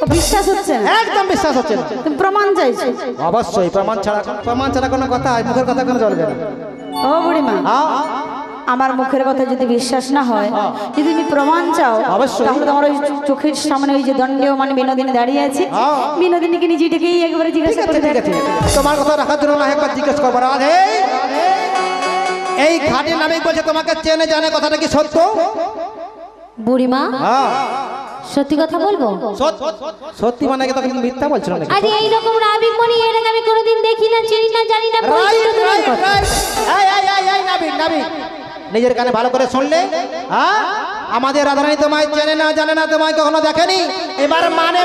A: ও বিশ্বাস হচ্ছে না,
C: একদম বিশ্বাস হচ্ছে না।
A: তুমি প্রমাণ চাইছো?
C: অবশ্যই প্রমাণ ছাড়া কোনো কথা, মুখের কথা কোনো চলবে না।
A: ও বুড়িমা,
C: হ্যাঁ
A: আমার মুখের কথা যদি বিশ্বাস না হয়, যদি তুমি প্রমাণ চাও,
C: অবশ্যই।
A: তাহলে তোমার ওই চোখের সামনে ওই যে দণ্ডেও মানে বিনোদিনী দাঁড়িয়ে আছে,
C: হ্যাঁ।
A: বিনোদিনীকে নিজে ডেকেই একবারে
C: ঠিক
A: জিজ্ঞাসা
C: আছে
A: করে
C: ঠিক আছে, তোমার কথা রাখার জন্য না একবার জিজ্ঞেস করবো। রাধে, এই ঘাটের নাবিক বলছে তোমাকে চেনে জানে, কথাটা কি সত্য?
D: বুড়িমা
C: হ্যাঁ
D: সত্যি কথা বলবো?
C: সত্যি মানে কি তোকে মিথ্যা বলছিল নাকি?
D: আরে এইরকম নাবিক মনি এর আগে আমি কোনোদিন দেখি না, চিনি না, জানি না, পরিচিত দূরের কথা।
C: এই নাবিক নিজের কানে ভালো করে শুনলে, হ্যাঁ আমাদের রাধারানী তোমায় চেনে না জানে না, তোমায় কখনো দেখেনি। এবার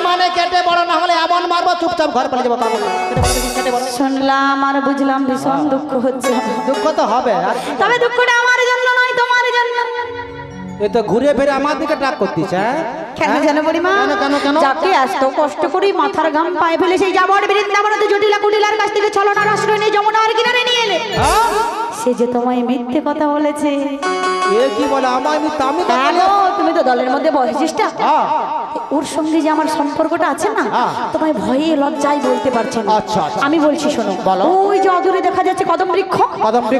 C: মানে কেটে বড় না হলে এমন মারবো চুপচাপ ঘর পালিয়ে যাবো। কেটে বলো।
A: শুনলাম আর বুঝলাম ভীষণ দুঃখ হচ্ছে,
C: দুঃখ তো হবে,
A: তবে দুঃখটা আমার জন্য নয়, তোমার জন্য।
C: এ তো ঘুরে ফিরে আমার দিকে ট্রাক করতিস। হ্যাঁ
A: কেন জানো বুড়িমা?
C: কেন?
A: যাকে এত কষ্ট করি মাথার ঘাম পায়ে ফেলে সেই যাবর বৃন্দাবনতে জটিলা কুটিলার কাছ থেকে ছলনার আশ্রয় নিয়ে যমুনার কিনারে নিয়ে এলে, সে যে তোমায় মিথ্যে কথা বলেছে।
C: এ কি বলে আমায় মিথ্যা? আমি তো
A: কেন? তুমি তো দলের মধ্যে বয়সিষ্টা, ওর সঙ্গে যে আমার সম্পর্কটা আছে না, তোমায় ভয়ে লজ্জায় বলতে পারছে না।
C: আচ্ছা।
A: আমি বলছি শোনো, ওই যে অদূরে দেখা যাচ্ছে কদম বৃক্ষ,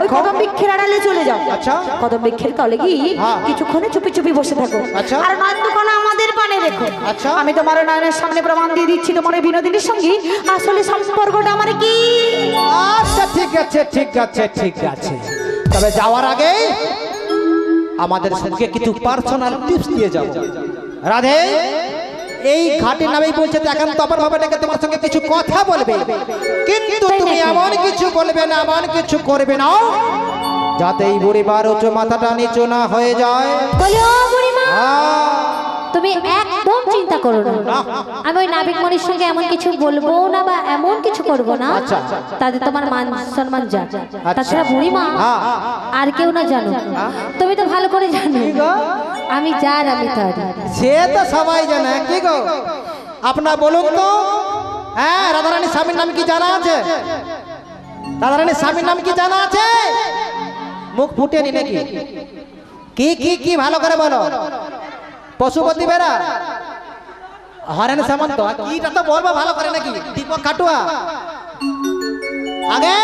A: ওই কদম বৃক্ষের আড়ালে চলে যাও।
C: আচ্ছা।
A: কদম বৃক্ষের তলে গিয়ে কিছুক্ষণে চুপি চুপি বসে থাকো,
C: আচ্ছা।
A: আর নন্দখানা আমাদের পানে রেখো।
C: আচ্ছা।
A: আমি তোমার নয়নের সামনে প্রমাণ দিয়ে দিচ্ছি তোমার ওই বিনোদিনীর সঙ্গে আসলে সম্পর্কটা আমার কি।
C: আচ্ছা ঠিক আছে, তবে যাওয়ার আগে আমাদের সঙ্গে কিছু পার্সোনাল টিপস দিয়ে যাও। রাধে, এই ঘাটের নামেই বলছে একান্ত অপর ভাবে ডেকে তোমার সঙ্গে কিছু কথা বলবে, কিন্তু তুমি এমন কিছু বলবে না, এমন কিছু করবে না যাতে এই বুড়িবার উঁচু মাথাটা নিচু না হয়ে যায়।
D: বলো বুড়িমা, তুমি একদম চিন্তা করো না, আমি ওই নাবিক মনির সঙ্গে এমন কিছু বলবো না বা এমন কিছু করবো না তাতে তোমার মান সম্মান যা। তাছাড়া বুড়িমা আর কেউ না জানো, তুমি তো ভালো করে জানো আমি যার আমি তার।
C: সে তো সবাই জানে, কি গো আপনার বলুন তো। হ্যাঁ, রাধারানীর স্বামীর নাম কি জানা আছে? রাধারানীর স্বামীর নাম কি জানা আছে? মুখ ফুটেনি নাকি? কি ভালো করে বলো। পশুপতি বেরা, হরেন সামন্ত, কিটা তো বলবো ভালো করে নাকি? দীপক কাটুয়া, আগে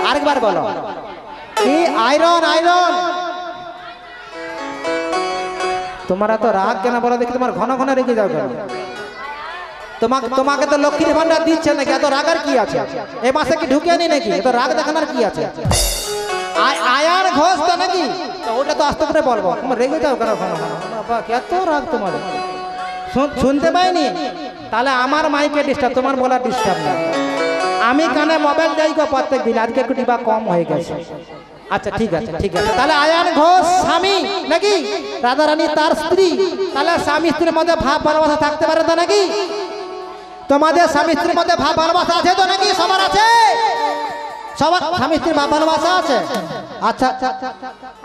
C: আরেকবার বলো। কি আয়রন? তোমার এত রাগ কেন বলো দেখি? তোমার ঘন ঘন রেগে যাও কেন? তোমাকে তো লক্ষ্মীর ভান্ডার দিচ্ছে নাকি? এত রাগার কি আছে? এ মাসে কি ঢুকে নি নাকি? এত রাগ দেখানোর কি আছে? আয়ার ঘোষ তো নাকি? ওটা তো আস্তে করে বলবো। তোমার রেগে যাও কেন ঘন ঘন? এত রাগ তোমার, শুনতে পাইনি? তাহলে আমার মাইকে ডিস্টার্ব, তোমার বলার ডিস্টার্ব না। আমি কানে মোবাইল যাই গো প্রত্যেক দিন, আজকে একটু ডিবা কম হয়ে গেছে। আচ্ছা ঠিক আছে। তাহলে আয়ান ঘোষ স্বামী নাকি? রাধারানী তার স্ত্রী। তাহলে স্বামী স্ত্রীর মধ্যে ভাব ভালোবাসা থাকতে পারে তো নাকি? তোমাদের স্বামী স্ত্রীর মধ্যে ভাব ভালোবাসা আছে তো নাকি? সবার আছে? সবার স্বামী স্ত্রীর ভাব ভালোবাসা আছে? আচ্ছা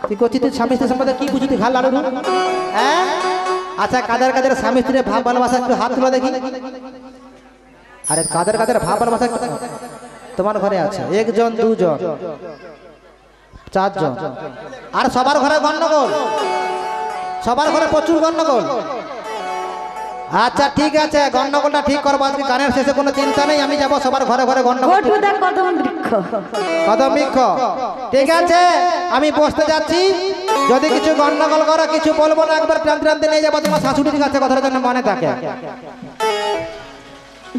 C: তুই করছিস, তুই স্বামী স্ত্রীর সম্বন্ধে কি বুঝি? তুই ঘাল লাড়ু। হ্যাঁ আচ্ছা, কাদের স্বামী স্ত্রীর ভাব ভালোবাসা একটু হাত তুলে দেখি। আরে কাদের ভাব ভালোবাসা তোমার ঘরে আছে? একজন, দুজন, চারজন, আর সবার ঘরে গন্ডগোল, সবার ঘরে প্রচুর গন্ডগোল। আচ্ছা ঠিক আছে, গন্ডগোলটা ঠিক করবো আজকে। গানের শেষে কোনো চিন্তা নেই, আমি যাবো সবার ঘরে ঘরে গন্ডগোল। কদম বৃক্ষ, ঠিক আছে আমি বসতে যাচ্ছি। যদি কিছু গন্ডগোল করো কিছু বলবো না, একবার টানতে নিয়ে যাবো তোমার শাশুড়ির কাছে, কথাটা যেন মনে থাকে।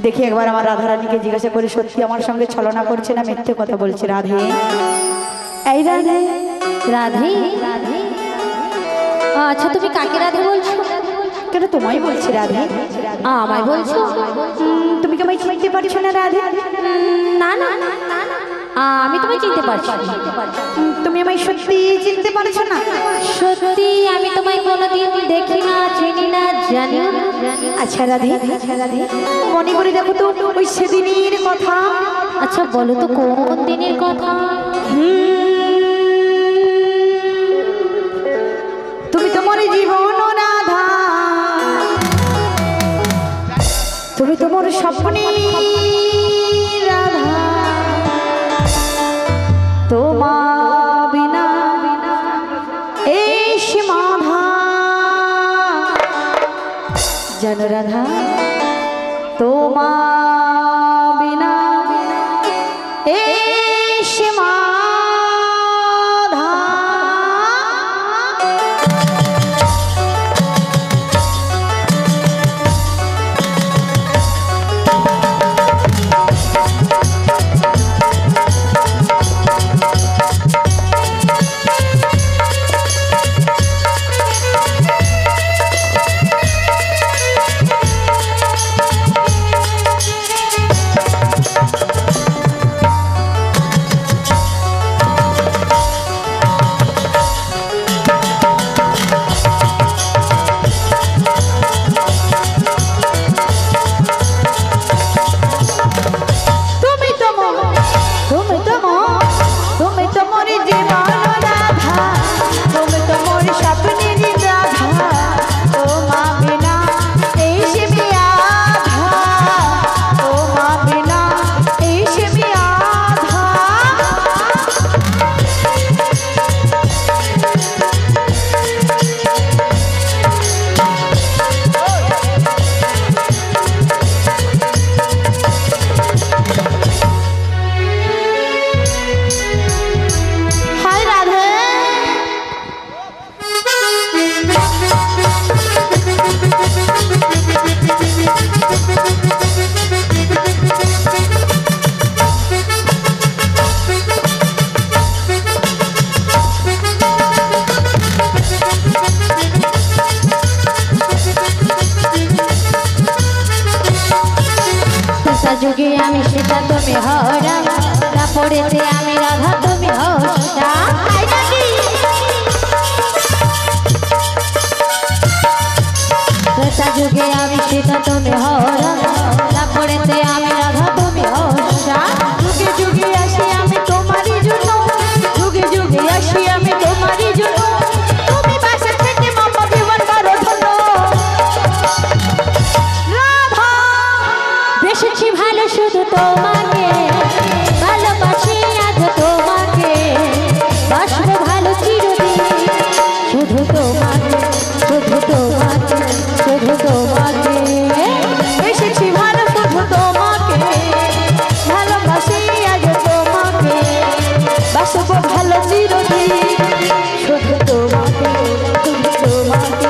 A: দেখি একবার আমার রাধারানীকে জিজ্ঞাসা করি সত্যি আমার সঙ্গে ছলনা করছে না মিথ্যে কথা বলছে। রাধে, এই রাধে।
D: রাধে? আচ্ছা তুমি কাকে রাধে বলছো?
A: কেন তোমায় বলছি রাধে?
D: আমায় বলছো?
A: তুমি কি আমায় চিনতে পারছো না রাধে?
D: না আমি তোমায় চিনতে পারছি।
A: তুমি আমায় সত্যি চিনতে পারছো না?
D: সত্যি আমি তোমায় কোনোদিন দেখি না, চিনি না, জানিও না।
A: আচ্ছা রাধে, মনে করে দেখো তো ওই সেদিনের কথা।
D: আচ্ছা বলো তো কোন দিনের কথা?
A: তুমি তোমার জীবন রাধা, তুমি তোমার স্বপ্নে রাধা। তোমা বিনা এই সীমাধা জন রাধা তোমা বিনা এই সীমাধা যুগে আমি সেটা তুমি হরা না পড়েছে আমি রাধা তুমি হস্তা যুগে আমি সেটা তুমি হরা না পড়েছে আমি রাধা তুমি হস্তা যুগে যুগে আসি আমি তোমারই জন্য যুগে যুগে আসি আমি তোমারই জন্য তুমি বাসা থেকে মামা জীবন করো ধন্য রাধা বেশি ভালো শুধু তোমাকে ভালোবাসি আজ তোমাকে বাসবো ভালো চিরদিন শুধু তোমাকে শুধু তোমাকে শুধু তোমাকে এসেছি ভালো শুধু তোমাকে ভালোবাসি আজ তোমাকে বাসবো ভালো চিরদিন শুধু তোমাকে শুধু তোমাকে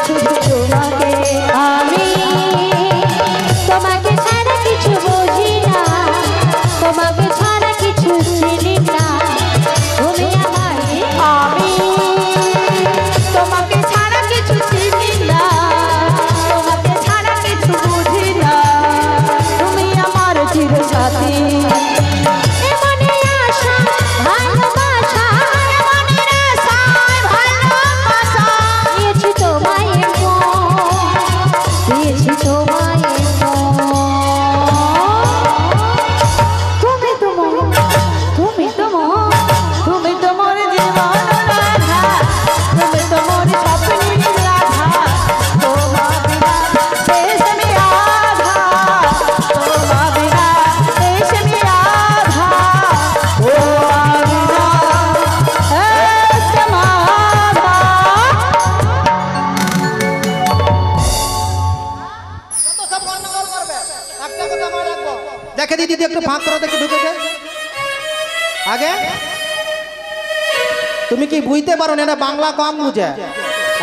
A: শুধু তোমাকে আমি তোমাকে ছাড়া কিছু বুঝি না তোমাকে ছাড়া কিছু চিনি না তুমি আমার আমি তোমাকে ছাড়া কিছু চিনি না তোমাকে ছাড়া কিছু বুঝি না তুমি আমার চিরসাথী মনে আশা ভালোবাসা মনের আশায় ভালোবাসা দিয়েছি তোমায় দিয়েছি তোমায় তুমি তোমার জীবন রাধা তুমি তোমার স্বপ্নের রাধা তোমার বিনা দেশ আমি আধা তোমার বিনা দেশ আমি আধা তোমার বিনা দেশ আমি আধা
C: দেখে দিদি একটু ফাঁক করো দেখে ঢুকেছে আগে তুমি কি বুঝতে পারো না এটা বাংলা কম বুঝে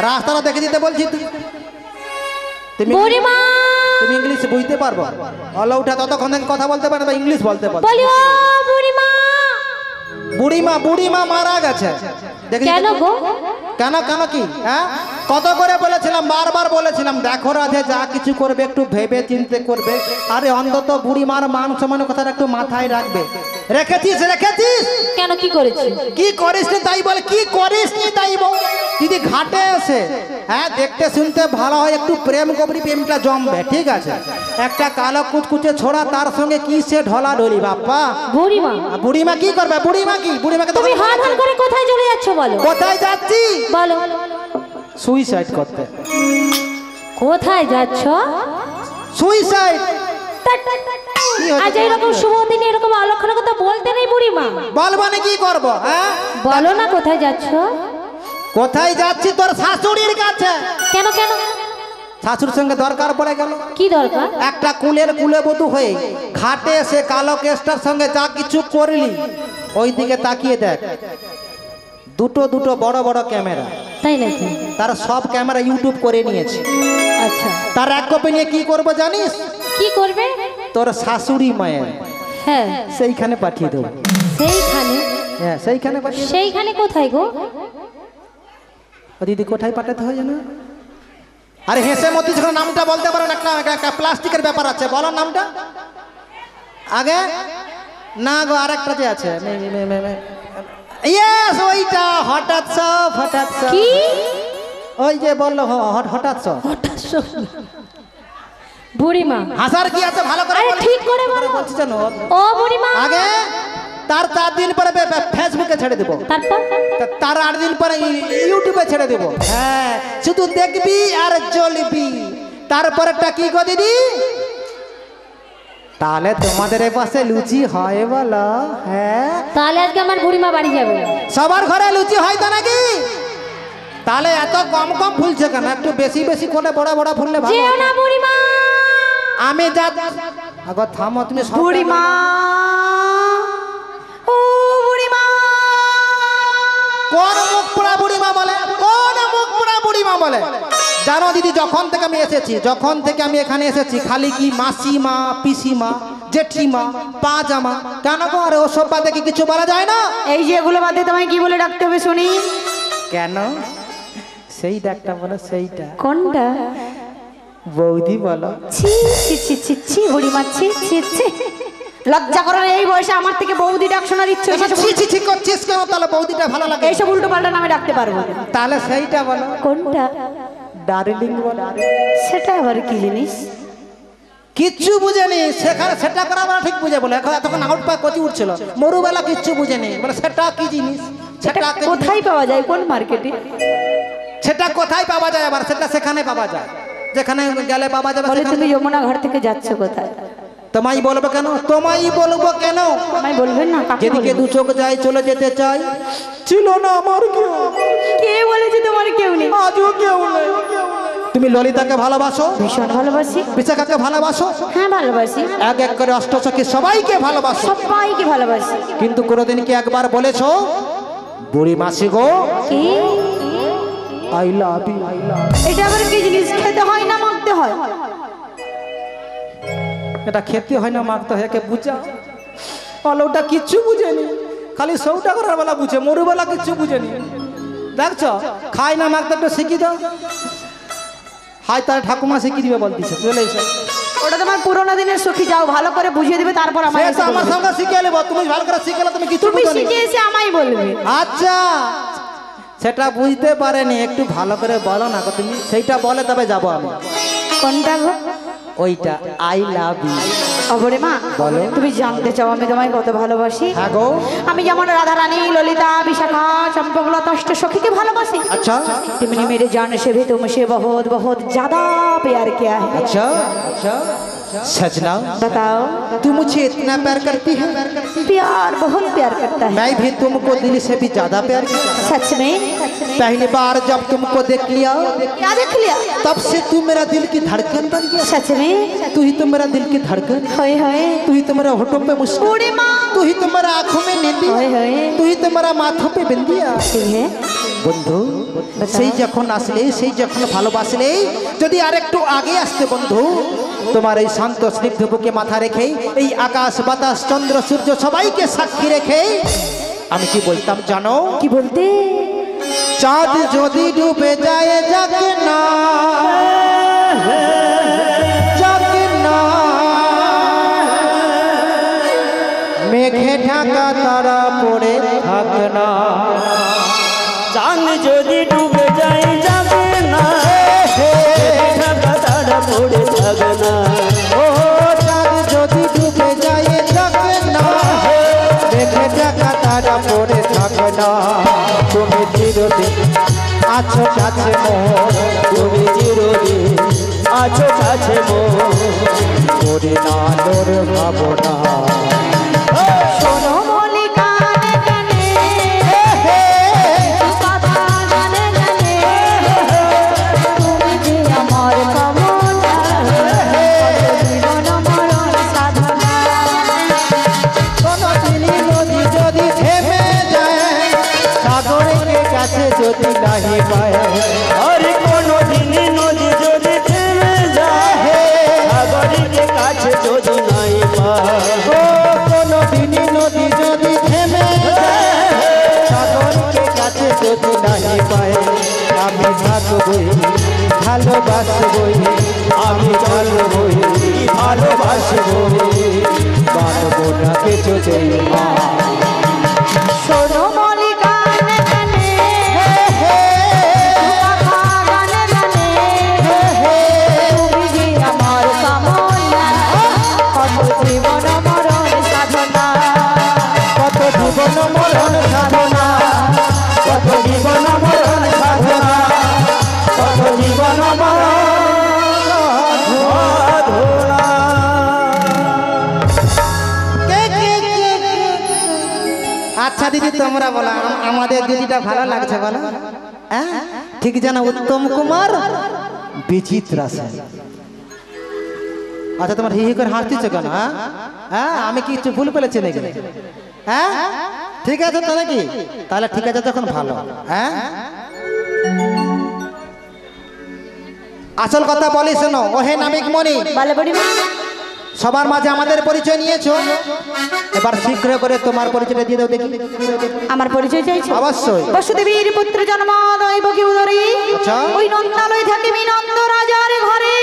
C: রাস্তাটা দেখে দিতে বলছি তুমি
D: বুড়িমা
C: তুমি ইংলিশ বুঝতে পারবো হলো উঠা ততক্ষণ থেকে কথা বলতে পারবে ইংলিশ বলতে পারবে
D: বলি ও বুড়িমা
C: বুড়িমা বুড়িমা মারা গেছে দেখে
D: কেন গো
C: কেন কেন কি হ্যাঁ কত করে বলেছিলাম বারবার বলেছিলাম দেখো রাধে যা কিছু করবে একটু ভেবে চিন্তে করবে আরে অন্তত বুড়িমার মান সম্মানের কথাটা একটু মাথায় রাখবে রেখেছিস
D: কেন কি করেছি
C: কি করিস নি তাই বলে কি করিস নি তাই বল দিদি ঘাটে এসে হ্যাঁ দেখতে শুনতে ভালো হয় একটু প্রেম কবরি প্রেমটা জমবে ঠিক আছে একটা কালো কুচকুচে ছোড়া তার সঙ্গে কি সে ঢলা ঢলি বাপ্পা
D: বুড়িমা
C: বুড়িমা কি করবে বুড়িমাকে
D: তুমি হাত হাত করে কোথায় চলে যাচ্ছ বলো
C: কোথায় যাচ্ছি
D: বলো
C: সুইসাইড করতে
D: কোথায় যাচ্ছ
C: সুইসাইড
D: আজ এইরকম শুভ দিনে এরকম অলক্ষণের কথা বলতে নেই বুড়িমা।
C: বলবো না কি করবো? হ্যাঁ
D: বলো না কোথায় যাচ্ছ?
C: কোথায় যাচ্ছি? তোর শাশুড়ির কাছে।
D: কেন কেন?
C: শাশুড়ির সঙ্গে দরকার পড়ে গেল।
D: কি দরকার?
C: একটা কুলে বধূ হয়ে ঘাটে সে কালো কেষ্টার সঙ্গে যা কিছু করলি, ওই দিকে তাকিয়ে দেখ, দুটো বড় বড় ক্যামেরা।
D: তাই নাকি?
C: তার সব ক্যামেরা ইউটিউব করে নিয়েছে।
D: আচ্ছা,
C: তার এক কপি নিয়ে কি করবো জানিস?
D: কি করবে?
C: তোর শাশুড়ি মায়ের
D: হ্যাঁ
C: সেইখানে পাঠিয়ে দেবো।
D: সেইখানে?
C: হ্যাঁ সেইখানে পাঠিয়ে দেবো।
D: সেইখানে কোথায় গো?
C: ও দিদি কোথায় পাঠাতে হয় জানো? আরে হেসে মতি যখন নামটা বলতে পারো না, একটা প্লাস্টিকের ব্যাপার আছে, বলো নামটা আগে। না গো আরেকটা যে আছে, ইয়েস ওইটা, হঠাৎ সব
D: কি?
C: ওই যে বললো হঠাৎ সব।
D: বুড়িমা
C: হাসার কি আছে ভালো করে
D: আরে
C: বল।
D: ঠিক করে বলো।
C: বলছি জানো
D: ও বুড়িমা,
C: আগে তার 4 দিন পরে ফেসবুকে ছেড়ে দেবো,
D: তারপর?
C: তার 8 দিন পরে ইউটিউবে ছেড়ে দেবো। হ্যাঁ শুধু দেখবি আর জ্বলবি। তারপরেটা কি গো দিদি? তাহলে তোমাদের এ পাশে লুচি হয় বলো? হ্যাঁ
D: তাহলে আজকে আমার বুড়িমা বাড়ি যাবে।
C: সবার ঘরে লুচি হয় তো নাকি? তাহলে এত কম ফুলছে কেন? একটু বেশি করে বড় ফুললে ভালো।
D: যেও না বুড়িমা।
C: আমি যা আগো থামো তুমি।
A: বুড়িমা, ও বুড়িমা,
C: কোন মুখ পোড়া বুড়িমা বলে? কোন মুখ পোড়া বুড়িমা বলে? জানো দিদি, যখন থেকে আমি এখানে এসেছি, খালি কি মাসিমা, পিসিমা, জেঠিমা, পাজামা, কেন গো? আরে ওসব বাদে কি কিছু বলা যায় না?
A: এই যে এগুলো বাদে তোমায় কি বলে ডাকতে হবে শুনি?
C: কেন? সেই ডাকটা বলো, সেইটা।
A: কোনটা?
C: বৌদি বলো।
A: ছি ছি ছি ছি ছি বুড়িমা, ছি ছি ছি। লজ্জা করো না, এই বয়সে আমার থেকে বৌদি ডাক শোনা দিচ্ছ?
C: ছি করছিস কেন? তাহলে বৌদিটা ভালো লাগে।
A: এইসব উল্টো পাল্টা নামে ডাকতে পারবো না।
C: তাহলে সেইটা বলো।
A: কোনটা?
C: ডার্লিং বলো।
A: সেটা আবার কি জিনিস?
C: কিচ্ছু বুঝেনি সেখানে, সেটা করা বলা ঠিক বুঝে বলে। এখন এতক্ষণ আউট পা কচি উঠছিল, মরুবেলা কিচ্ছু বুঝেনি বলে সেটা কি জিনিস,
A: সেটা কোথায় পাওয়া যায়? কোন মার্কেটে?
C: সেটা কোথায় পাওয়া যায়? আবার সেটা সেখানে পাওয়া যায়, যেখানে গেলে পাওয়া যাবে।
A: বলে তুমি যমুনা ঘাট থেকে যাচ্ছ কোথায়?
C: তোমায় বলবো কেন? তোমায় বলবো কেন?
A: আমায় বলবেন না? কাকে
C: যেদিকে
A: বলবেন?
C: দু চোখ যায় চলে যেতে চাই, ছিল না আমার কেউ।
A: কে বলেছে তোমার কেউ নেই?
C: আজও কেউ নেই। তুমি ললিতাকে ভালোবাসো,
A: ভীষণ ভালোবাসি।
C: বিশাখাকে ভালোবাসো,
A: হ্যাঁ ভালোবাসি।
C: এক করে অষ্টসখী সবাইকে ভালোবাসো,
A: সবাইকে ভালোবাসি।
C: কিন্তু কোনোদিন কি একবার বলেছো বুড়ি মাসি গো
A: কি?
C: I love you?
A: এটা আবার কি জিনিস? খেতে হয় না মাখতে হয়?
C: এটা খেতে হয় না মাখতে হয়, একে বুঝা বলো। ওটা কিচ্ছু বুঝেনি, খালি সৌটা করার বেলা বুঝে, মরুবেলা কিচ্ছু বুঝেনি। দেখছো খাই না মাখতে, একটু শিখি দাও। হাই তার ঠাকুমা শিখিয়ে দিবে বলতেছে, চলে এসে।
A: ওটা তোমার পুরোনো দিনের সখী, যাও ভালো করে বুঝিয়ে দিবে, তারপর
C: সে
A: আমায়
C: তো
A: এসে
C: আমার
A: বলবে।
C: সঙ্গে শিখে নেবো, তুমি ভালো করে শিখে তুমি কিছু
A: তুমি
C: বুঝোনি।
A: শিখে এসে আমায় বলবে।
C: আচ্ছা সেটা বুঝতে পারেনি, একটু ভালো করে বলো না গো তুমি। সেইটা বলে তবে যাবো আমি।
A: কোনটা গো?
C: ওইটা আই লাভ ইউ।
A: অবরে মা,
C: বলো।
A: তুমি জানতে চাও আমি তোমায় কত ভালোবাসি?
C: হ্যাঁ গো।
A: আমি যেমন রাধা রানী, ললিতা, বিশাখা, চম্পকলতা, অষ্ট সখীকে ভালোবাসি,
C: अच्छा
A: तेमनी मेरे जान से भी तुमसे बहुत बहुत ज्यादा प्यार किया है।
C: अच्छा अच्छा सजना
A: बताओ,
C: तू मुझे इतना प्यार करती है?
A: प्यार बहुत प्यार करता है।
C: मैं भी तुमको दिल से भी ज्यादा प्यार करता हूँ।
A: सच में?
C: पहली बार जब तुमको देख लिया,
A: क्या देख लिया?
C: तब से तू मेरा दिल की धड़कन बन गया।
A: सच में?
C: तू ही तो मेरा दिल की धड़कन,
A: होए होए,
C: तू ही तो मेरा होठों पे मुस्कान,
A: बूढ़ी माँ,
C: तू ही तो मेरा आंखों में नींदी,
A: होए होए,
C: तू ही तो मेरा माथों पे बिंदिया।
A: ठीक है।
C: বন্ধু সেই যখন আসলে, সেই যখন ভালোবাসলে, যদি আরেকটু আগে আসতে বন্ধু, তোমার এই শান্ত স্নিগ্ধ বুকে মাথা রেখে, এই আকাশ বাতাস চন্দ্র সূর্য সবাইকে সাক্ষী রেখে আমি কি বলতাম জানো?
A: কি বলতে?
C: চাঁদ যদি ডুবে যায় যাকে না, যাকে না, মেঘে ঢাকা তারা পড়ে থাক না।
E: চাঁদ যদি ডুবে যায় যাবে না, ঢাকা তারা পড়ে যাবে না।
C: ও চাঁদ যদি ডুবে যায় যাকে না, মেঘে ঢাকা তারা পড়ে থাক না। তুমি চিরদিন আছো কাছে মোর,
E: তুমি চিরদিন আছো কাছে
C: ওরে নালোর ভাবনা
A: শোনো মলি কানে কানে কথা গানে গানে তুমি যে আমার কামনা জীবন মরণ সাধনা
C: কোনো দিনই নদী যদি থেমে যায় সাগরের কাছে যদি নাহি পায়
E: আরে কোনো দিনই নদী যদি থেমে যায় সাগরের কাছে যদি নাই পায়
C: ও কোনো দিনই নদী যদি থেমে যায় সাগরের কাছে যদি নাহি পায় আমি থাকবই ভালোবাসবই
E: আমি চলবই ভালোবাসবই
C: বাঁধবো না কিছুতেই মা
A: শোনো মলি কানে কানে কথা গানে গানে তুমি যে আমার কামনা কত জীবন মরণ সাধনা
C: কত জীবন মরণ সাধনা
E: কত জীবন মরণ সাধনা কত জীবন মরণ সাধনা
C: আচ্ছা দিদি তোমরা বলো আমাদের দিদিটা ভালো লাগছে বলো হ্যাঁ ঠিক জানা উত্তম কুমার বিচিত্রা সেন আচ্ছা তোমার হি হি করে হাসতেছো কেন হ্যাঁ হ্যাঁ আমি কি কিছু ভুল বলেছি নাকি হ্যাঁ ঠিক আছে তো নাকি তাহলে ঠিক আছে তখন ভালো হ্যাঁ আসল কথা বলি শোনো ওহে নাবিক মণি
A: বলে বুড়িমা
C: সবার মাঝে আমাদের পরিচয় নিয়েছো এবার শীঘ্র করে তোমার পরিচয়টা দিয়ে দাও দেখি
A: আমার পরিচয় চাইছো
C: অবশ্যই
A: বসুদেবীর পুত্র জন্ম দৈব কি উদরে
C: আচ্ছা।
A: ওই নন্দালয় থাকে নন্দ রাজার ঘরে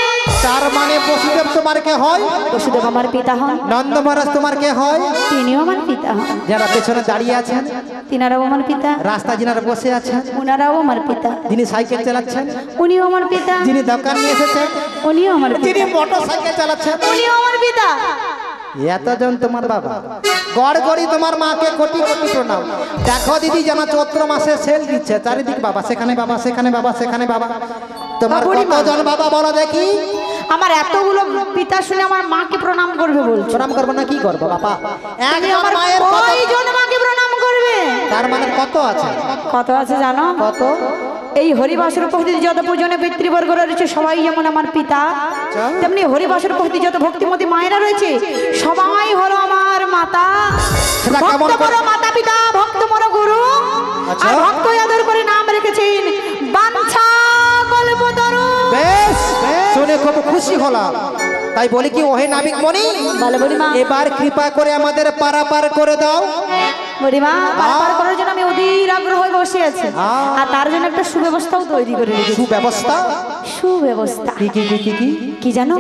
C: তার মানে বসুদেব তোমার কে হয়
A: বসুদেব আমার পিতা হন
C: নন্দ মহারাজ তোমার কে হয়
A: তিনিও আমার পিতা হন
C: যারা পেছনে দাঁড়িয়ে আছেন
A: তিনারাও আমার পিতা
C: রাস্তা যিনারা বসে আছেন
A: উনারাও আমার পিতা
C: যিনি সাইকেল চালাচ্ছেন
A: উনিও আমার পিতা
C: যিনি দোকান নিয়ে এসেছেন
A: উনিও আমার
C: যিনি
A: পিতা
C: মোটর সাইকেল চালাচ্ছেন
A: উনিও আমার পিতা
C: এতজন তোমার বাবা গড় গড়ি তোমার মাকে কোটি কোটি প্রণাম দেখো দিদি জানা চৈত্র মাসে সেল দিচ্ছে চারিদিক বাবা সেখানে বাবা সেখানে বাবা সেখানে বাবা তোমার
A: বাবুড়িমা।
C: কতজন বাবা বলো দেখি
A: আমার এতগুলো পিতা শুনে আমার মাকে প্রণাম করবে বলছো
C: প্রণাম করবো না কি করবো বাবা
A: তুমি
C: একজন
A: আমার
C: মায়ের কত-
A: কয়জন মাকে প্রণাম করবে
C: তার মানে কত আছে
A: কত আছে জানো
C: কত
A: এই হরিবাসের উপস্থিত যত পূজনে পিতৃবর্গ রয়েছে সবাই যেমন আমার পিতা তেমনি হরিবাসের উপস্থিত যত ভক্তিমতী মায়েরা রয়েছে সবাই হলো আমার মাতা
C: সেটা কেমন
A: ভক্ত
C: করে?
A: বড় মাতা পিতা ভক্ত বড় গুরু
C: আচ্ছা।
A: আর ভক্ত আদর করে নাম রেখেছেন বাঞ্ছা কল্পতরু
C: বেশ শুনে খুব খুশি হলাম তাই বলি কি ওহে নাবিক মণি
A: বলে বুড়িমা
C: এবার কৃপা করে আমাদের পারাপার করে দাও
A: বুড়িমা পার করার জন্য আমি অধীর আগ্রহ হয়ে বসে আছি আর তার জন্য একটা সুব্যবস্থাও তৈরি করে রেখেছি
C: সুব্যবস্থা
A: সুব্যবস্থা
C: কি কি কি কি কি
A: কি জানো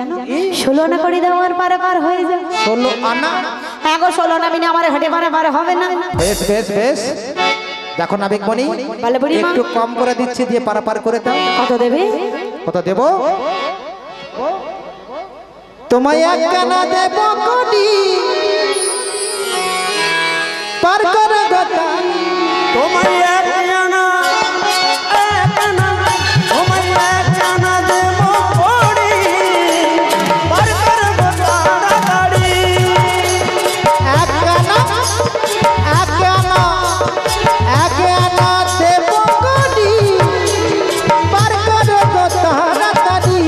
A: 16 আনা করে দাও আর পারাপার হয়ে যাও
C: 16 আনা
A: হ্যাঁ গো 16 আনা বিনা আমার হেঁটে পারাপার হবে না
C: বেশ বেশ বেশ দেখো নাবিক মণি
A: বলে বুড়িমা
C: একটু কম করে দিচ্ছি দিয়ে পারাপার করে দাও
A: কত দেবে
C: কত দেব তোমায় একখানা দেব কোটি পার করে গোটা
E: তোমায় এক জানা তোমায় এক জানা দেব পড়ি পার করবো তাড়াতাড়ি
C: একখানা দেব কোটি পার করে গোটা তাড়াতাড়ি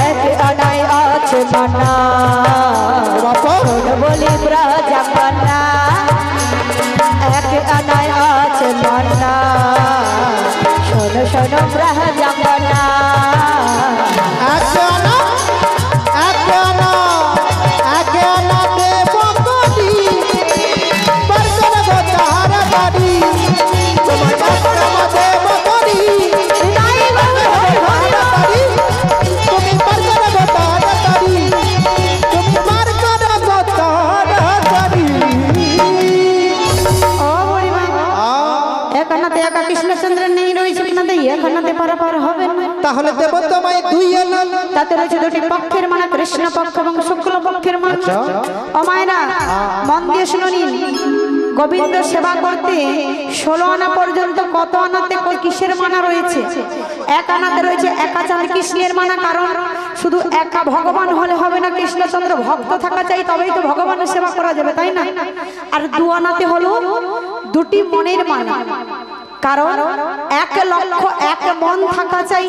A: এক আনায় আছে মানা বলি ব্রজমানা এক আনায় আছে মানা শোনো শোনো ব্রজমানা
C: একখানা দেব কোটি পার করে গোটা তাড়াতাড়ি তোমায় একখানা দেব কোটি তুমি পার করে গোটা তাড়াতাড়ি তুমি পার করে গোটা তাড়াতাড়ি
A: ও বুড়িমা এক আনাতে একা কৃষ্ণচন্দ্র নেই রয়েছে কিনাতে এক আনাতে পারাপার হবে না
C: তাহলে দেব তোমায় দুই আনা
A: তাতে রয়েছে দুটি পক্ষের মানে কৃষ্ণ পক্ষ এবং শুক্ল পক্ষের মানে
C: আচ্ছা।
A: ও মায়েরা মন দিয়ে শুনুন গোবিন্দ সেবা করতে 16 আনা পর্যন্ত কত আনাতে কিসের মানা রয়েছে? 1 আনাতে রয়েছে একা চাঁদ কৃষ্ণের মানা। কারণ শুধু একা ভগবান হলে হবে না, কৃষ্ণচন্দ্র ভক্ত থাকা চাই, তবেই তো ভগবানের সেবা করা যাবে, তাই না? আর 2 আনাতে হলো 2টি মনের মানা। কারণ 1 লক্ষ 1 মন থাকা চাই।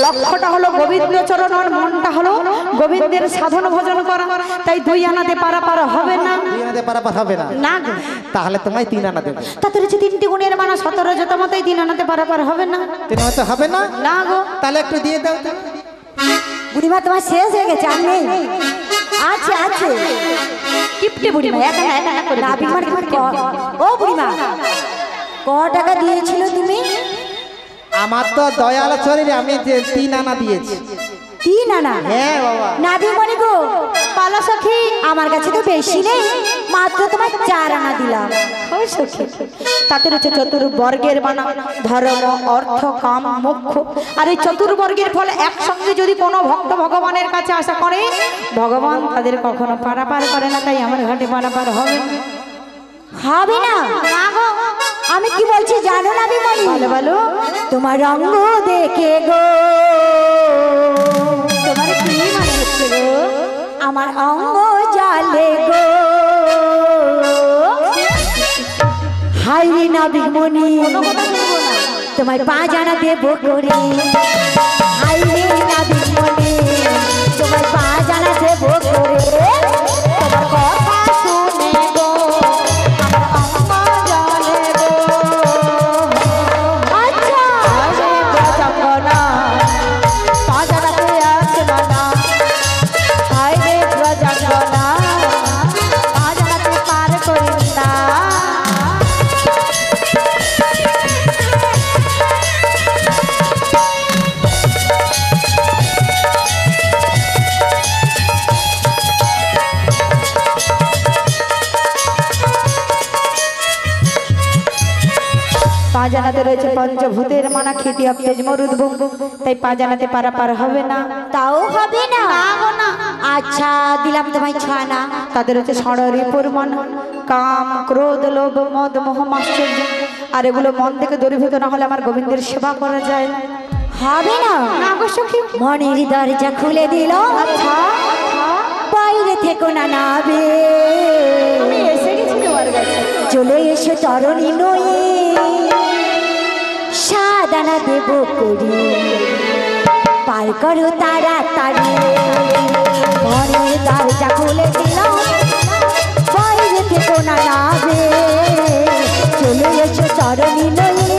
A: লক্ষ্যটা হলো গোবিন্দ চরণ, আর মনটা হলো গোবিন্দের সাধন ভজন করা। তাই 2 আনাতে পারাপার হবে না।
C: 2 আনাতে পারাপার হবে না?
A: না গো।
C: তাহলে তোমায় 3 আনা দেবো।
A: তাতে রয়েছে 3টি গুণের মানা 17 যতমতেই 3 আনাতে পারাপার হবে না।
C: 3 আনাতে হবে না?
A: না গো।
C: তাহলে একটু দিয়ে দাও তো।
F: বুড়িমা তোমার শেষ হয়ে গেছে, আর নেই? আছে আছে।
A: কিপটে বুড়িমা, এক আনা করে দাও।
F: নাবিক মানে ও বুড়িমা, ক টাকা দিয়েছিল তুমি?
C: আমার তো দয়াল শরীরে আমি 3 আনা দিয়েছি।
F: 3 আনা?
C: হ্যাঁ বাবা।
F: নাবিক মানে গো,
A: পালা সখী,
F: আমার কাছে তো বেশি নেই, মাত্র তোমার 4 আনা দিলাম।
A: ও সখী, তাতে রয়েছে চতুর্বর্গের মানা, ধর্ম, অর্থ, কাম, মোক্ষ। আর এই চতুর্বর্গের ফলে একসঙ্গে যদি কোনো ভক্ত ভগবানের কাছে আশা করে, ভগবান তাদের কখনো পারাপার করে না। তাই আমার ঘাটে পারাপার হবে না।
F: হবে না?
A: না গো।
F: আমি কি বলছি জানো নাবিক মানে?
A: বলো বলো।
F: তোমার রঙ দেখে গো,
A: তোমার কি মানে হচ্ছে গো?
F: আমার অঙ্গ জালে গো। হাই রে নাবিক মনি, তোমার 5 আনা দেবো করে। হাই রে নাবিক মনি, তোমার 5 আনা দেবো করে। তোমার কথা শুনে গো আমার অঙ্গ জালে গো। আচ্ছা
A: আরে ব্রজঙ্গনা, পাজারাতে আছে মানা। হায় রে ব্রজঙ্গনা, পাজারাতে পার করিস না। পাজানাতে রয়েছে পঞ্চভূতের মানা, খেতি তেজ মরুদ বুম। তাই পাজানাতে পারাপার হবে না।
F: তাও হবে না? আচ্ছা দিলাম তোমায় 6 আনা।
A: তাদের হচ্ছে ষড়রিপুর মানা, কাম, ক্রোধ, লোভ, মদ, মোহ, মাশ্চর্য। আর এগুলো মন থেকে দূরীভূত না হলে আমার গোবিন্দের সেবা করা যায় না।
F: হবে না?
A: না গো সখী।
F: মনের দরজা খুলে দিল,
A: আচ্ছা,
F: বাইরে থেকো না নাবে।
A: আমি এসে গেছি তোমার কাছে।
F: চলে এসো চরণী নয়ে, সাদানা দেব করি। পার করো তাড়াতাড়ি, মনের দরজা খুলে দিল, বাইরে থেকো না নাবে। চলে এসো চরণী নয়ে,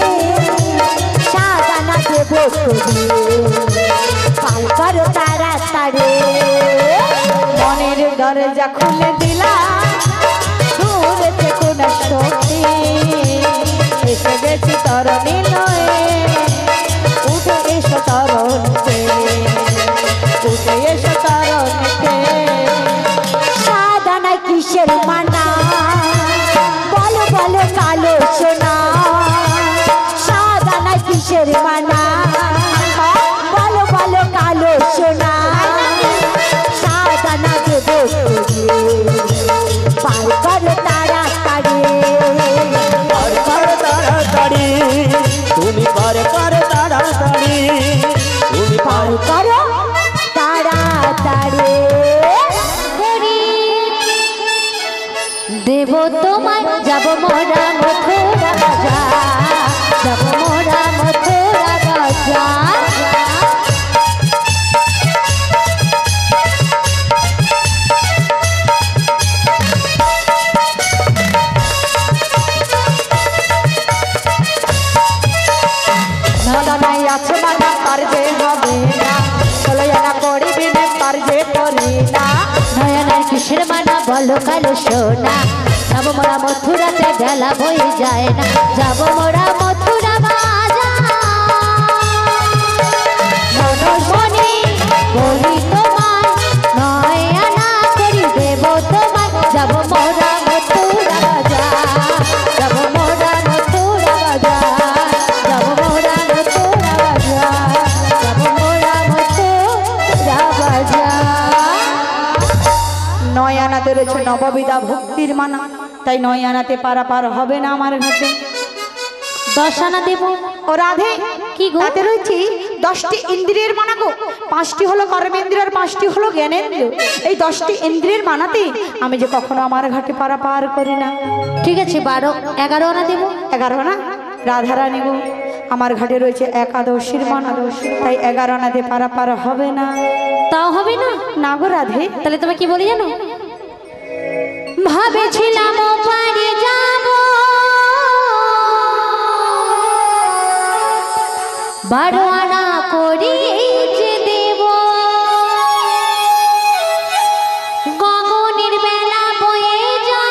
F: সাদানা দেব করি। পার করো তাড়াতাড়ি।
A: মনের দরজা খুলে দিলা, দূরে থেকে না সখী। এসে গেছি তরণী নয়ে, উঠে এসো তরণীতে, উঠে এসো তরণীতে।
F: সাদানা কিসের মানা, বলো বলো কালো সোনা। সাদানা কিসের মানা, বলো বলো কালো সোনা। সাদানা দেব পার করো তাড়াতাড়ি।
E: পার কর তাড়াতাড়ি, তুমি পার কর তাড়াতাড়ি, তুমি পার
F: পার করো তাড়াতাড়ি।
D: দেব তোমায়, যাব মোরা মথুরা বাজার, যাব মোরা মথুরা বাজার।
A: মদনাই আছে মানা, তার যে হবে না। চলয়ানা করিবি না, তার যে করি না।
D: নয়নের কিসের মানা, বলো কালো সোনা। যাব মোরা মথুরাতে, বেলা বয়ে যায় না। যাব মোরা মথুরা বাজার। মনমণি বলি তোমায়, নয় আনা করি দেব তোমায়। যাব মোরা মথুরা বাজার, যাব মোরা মথুরা বাজার, যাব মোরা মথুরা বাজার, যাব মোরা মথুরা বাজার।
A: নয়ানাতে রয়েছে নববিধা ভক্তির মানা, তাই 9 আনাতে পারাপার হবে না আমার ঘাটে।
D: 10 আনা দেব।
A: ও রাধে,
D: কি গো?
A: তাতে রয়েছে 10টি ইন্দ্রিয়ের মানা গো। 5টি হলো কর্মেন্দ্রিয় আর 5টি হলো জ্ঞানেন্দ্রিয়। এই 10টি ইন্দ্রিয়ের মানাতে আমি যে কখনো আমার ঘাটে পারাপার করি না।
D: ঠিক আছে 12 11 আনা দেব।
A: 11 আনা রাধারানী গো, আমার ঘাটে রয়েছে একাদশীর মানা, তাই 11 আনাতে পারাপার হবে না।
D: তাও হবে না?
A: না গো রাধে।
D: তাহলে তুমি কি বলি জানো? ভাবেছিলাম পারে যাব, 12 আনা করি যে দেব, গগনের বেলা বয়ে যা,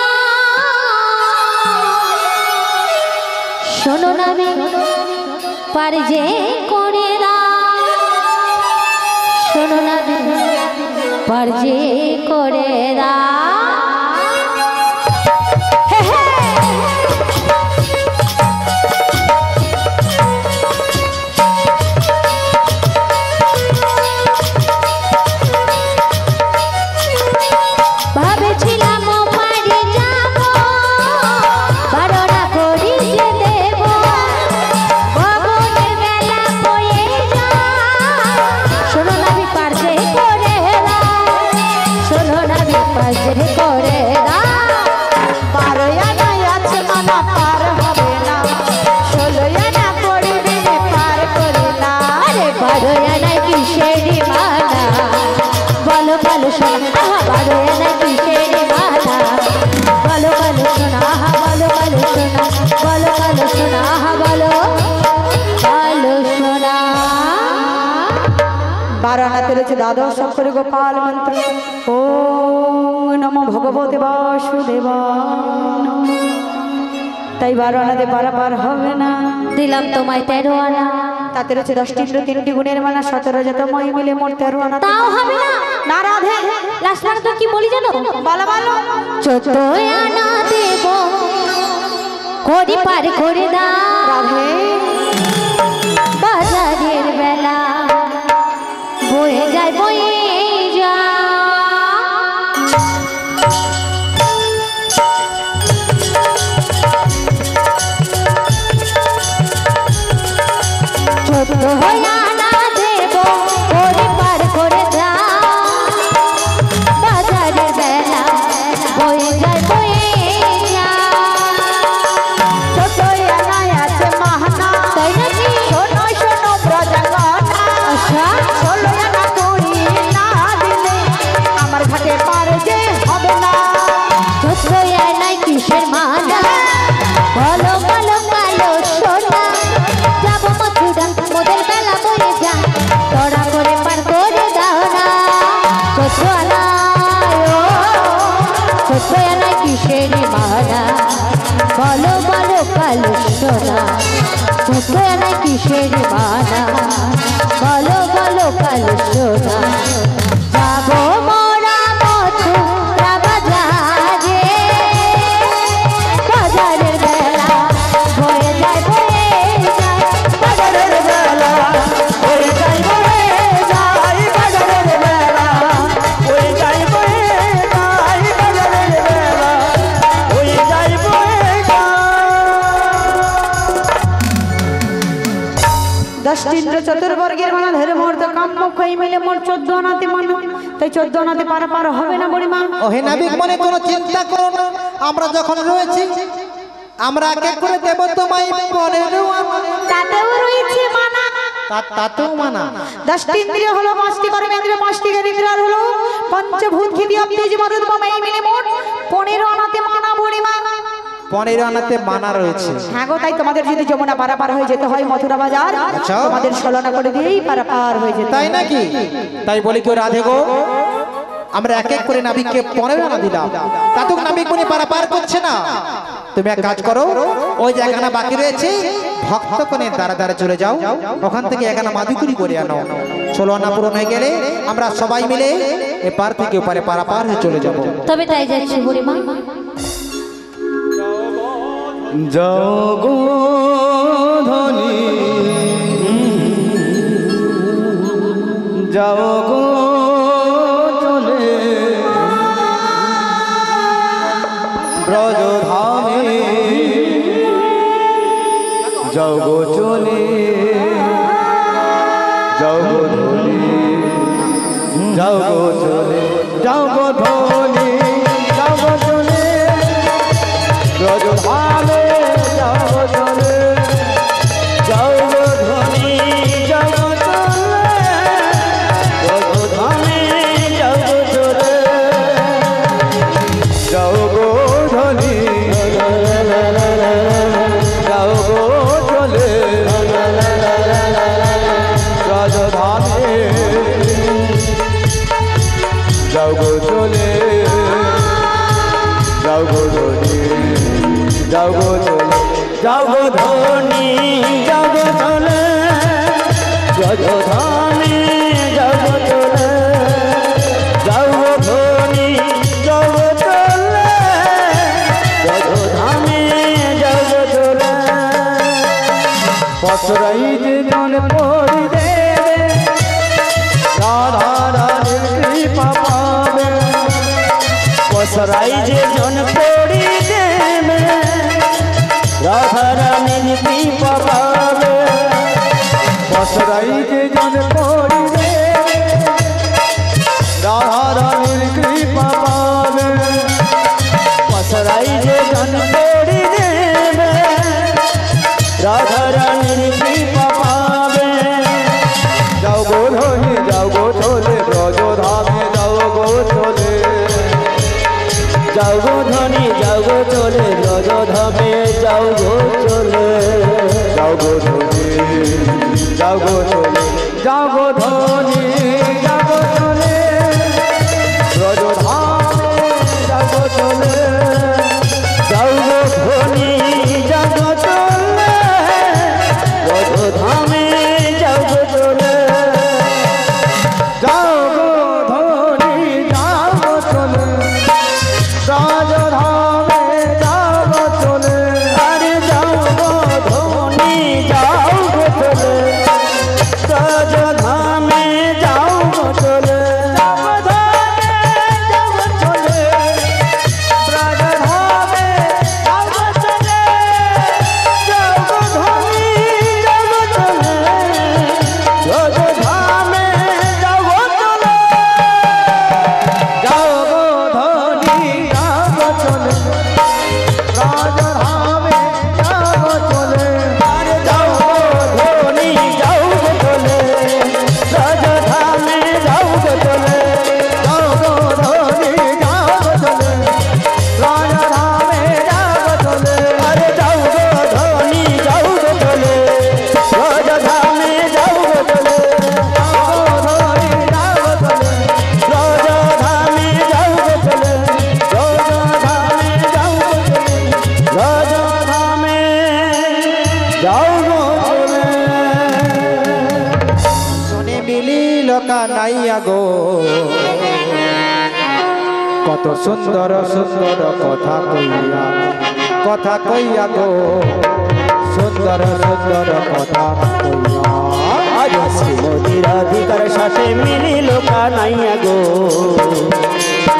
D: শোনো না রে পারে যে করে দা, শোনো না রে পারে যে করে দা।
A: বারানাতে রয়েছে দ্বাদশ অক্ষরে গোপাল মন্ত্র, ওম নমো ভগবতে বাসুদেবায় নমঃ। তাই 12 আনাতে পারাপার হবে না।
D: দিলাম তোমায় 13 আনা।
A: তাতে রয়েছে 10টি ইন্দ্র, 3টি গুণের মানা, 17 যতময় মিলে মোট 13 আনা।
D: তাও হবে না।
A: না রাধে,
D: লাস্ট বার তো কি বলি জানো?
A: বলো বলো।
D: 14 আনা দেব, করি পার করে দা,
A: রাধে
D: বাজারের বেলা বয়ে যায় বয়ে যা, ছোট আনা দেব, করি পার করে দা, বাজারের বেলা বয়ে যায় বয়ে যা।
A: ছোট আনায় আছে মাহানা,
D: তাই নাকি?
A: শোনো শোনো ব্রজঙ্গনা,
D: আচ্ছা
A: 16 আনা করি না দিলে আমার ঘাটে পার যে হবে না।
D: ছোট আনায় কিসের মানা, বলো বলো কালো সোনা, যাব মথুরা মোদের বেলা বয়ে যা, তোরা করে পার করে দাও না। ছোট আনায় ও, ছোট আনায় কিসের মানা, বলো বলো কালো সোনা, ছোট আনায় কিসের মানা, বলো বলো কালো সোনা। যাবো মোরা মথুরা বাজারে, বাজারের বেলা বয়ে যায় বয়ে যায়, বাজারের বেলা
E: ওই যাই বয়ে যাই বাজারের বেলা, ওই যাই বয়ে যাই বাজারের বেলা, ওই যাই বয়ে যাই।
A: 10টি ইন্দ্র চতুর্বর্গের মানা ধরে মোট কাম্য কই মিলে মোট 14 আনাতে মানা, তাই 14 আনাতে পারাপার হবে না বুড়িমা।
C: ও হে নাবিক মনে কোনো চিন্তা করো না, আমরা যখন রয়েছি আমরা এক এক করে দেব তোমায় 15 আনা।
A: তাতেও রয়েছে মানা।
C: তাতেও মানা।
A: 10টি ইন্দ্রিয় হলো 5টি কর্মেন্দ্রিয়, 5টি জ্ঞানেন্দ্রিয় আর হলো পঞ্চভূত খিতি অব্দেজ মরুদ্ভূম, এই মিলে মোট 15 আনাতে মানা বুড়িমা।
C: 15 আনাতে মানা রয়েছে।
A: হ্যাঁ গো, তাই তোমাদের যদি যমুনা পারাপার হয়ে যেতে হয় মথুরা বাজার,
C: আচ্ছা।
A: তোমাদের 16 আনা করে দিয়েই পারাপার হয়ে যেতে
C: তাই
A: হয়।
C: নাকি? তাই বলি কি রাধে গো, আমরা এক এক করে নাবিককে 15 আনা দিলাম, তাতেও নাবিক মনে পারাপার করছে না। তুমি এক কাজ করো, ওই যে এখানে বাকি রয়েছে ভক্ত কোণে দ্বারা দ্বারা চলে যাও, ওখান থেকে এখানে মাদুকুরি করে আনো। 16 আনা পূরণ হয়ে গেলে আমরা সবাই মিলে এপার থেকে ওপারে পারাপার হয়ে চলে যাব।
D: তবে তাই যাচ্ছি বুড়িমা।
B: যাও গো ধনী, যাও গো চলে ব্রজধাম যাও গো চলে যাও গো ধনি যাও গো চলে যাও গো ধনি যাও গো চলে ব্রজধামে যাও গো চলে
E: যাও গো ধনী যাও গো চলে ব্রজধামে যাও গো চলে
B: যাও গো ধনি যাও গো চলে ব্রজধামে যাও গো চলে যাও গো ধনি যাও গো চলে
E: যাও গো ধনী যাও গো চলে ব্রজধামে যাও গো চলে যাও গো ধনী যাও গো চলে ব্রজধামে যাও গো চলে
B: পসরাই যে জন পড়ি দেবে রাধা রানীর কৃপা পাবে
E: পসরাই যে জন পড়ি দেবে রাধা রানীর কৃপা পাবে
B: পসরাই যে জন পড়ি দেবে রাধা রানীর কৃপা পাবে
E: পসরাই যে জন পড়ি দেবে রাধা রানীর কৃপা পাবে
B: যাও গো ধনি যাও গো চলে ব্রজধামে যাও গো চলে
E: যাও গো ধনী যাও গো চলে ব্রজধামে যাও গো চলে
B: যাও গো ধনি যাও গো চলে যাও গো ধনি যাও গো চলে ব্রজধামে যাও গো চলে
E: যাও গো ধনী যাও গো চলে ব্রজধামে যাও গো চলে
B: যাও গো ধনি যাও গো চলে ব্রজধামে যাও গো চলে
E: আরে যাও গো ধনী যাও গো চলে ব্রজধামে যাও গো চলে
B: কানাইয়া গো কত সুন্দর সুন্দর কথা কইয়া গো সুন্দর সুন্দর কথা কইয়া
E: আজ শ্রীমতীর অধিকার সাথে মিলিল কানাইয়া গো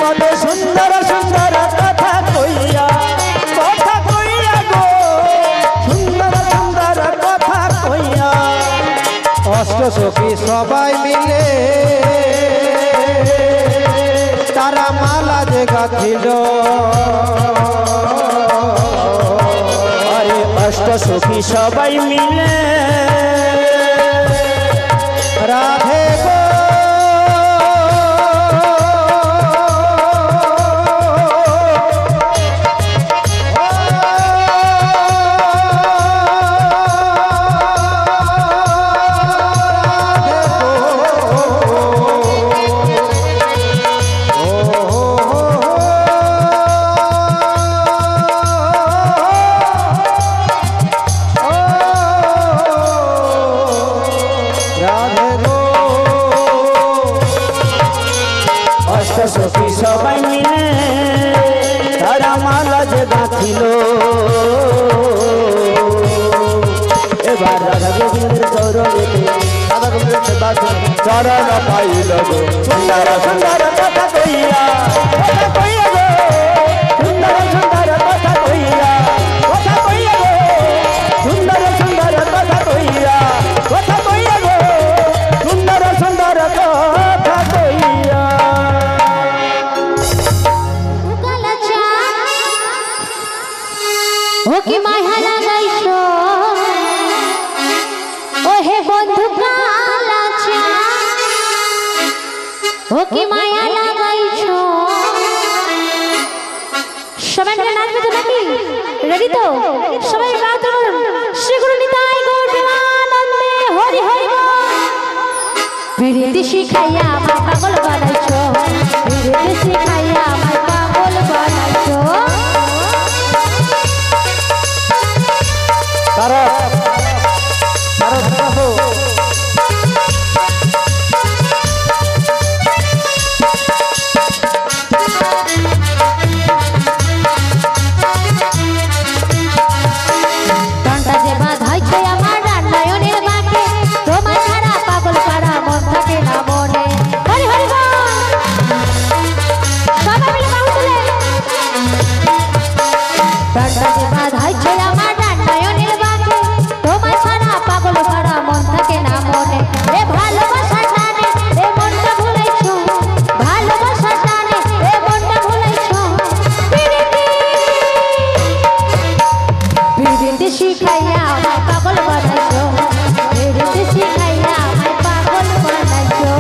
E: কত সুন্দর সুন্দর কথা কইয়া গো সুন্দর সুন্দর কথা কইয়া
B: অষ্ট সখী সবাই মিলে তারা মালা যে গাঁথিল
E: আরে অষ্ট সখী সবাই মিলে
B: রাধে গো
E: সখী সবাই মিলে তারা মালা যে গাঁথিল এবার রাধা গোবিন্দের চরণেতে রাধা গোবিন্দের
B: চরণ পাইল গো
E: সুন্দর সুন্দর কথা কইয়া গো সুন্দর সুন্দর কথা কইয়া গো সুন্দর সুন্দর
D: মায়া লাগাইছো ও হে বন্ধু কালাচা ও কি মায়া লাগাইছো সবাই মিলে নাচবে তো নাকি রেডি তো সবাই গান করুন শ্রীগুরু নিতাই গৌর প্রেমানন্দে হরি হরি বল বিরতি শিখাইয়া আমায় পাগল বানাইছো বিরতি শিখাইয়া আমায় পাগল বানাইছো ঘন্টা যে বাঁধাইছে আমার রান্নায়নের বাঁকে তোমায় ছাড়া পাগল পাড়া মন থাকে না মনে হরি হরি বল সবাই মিলে বাহু তুলে ঘন্টা যে বাঁধাইছে আমার রান্নায়নের বাঁকে তোমায় ছাড়া পাগল পাড়া মন থাকে না মনে এ ভালোবাসা টানে এ মনটা ভুলাইছো ভালোবাসা টানে এ মনটা ভুলাইছো বিরতি শিখাইয়া আমায় পাগল বানাইছো বিরতি শিখাইয়া আমায় পাগল বানাইছো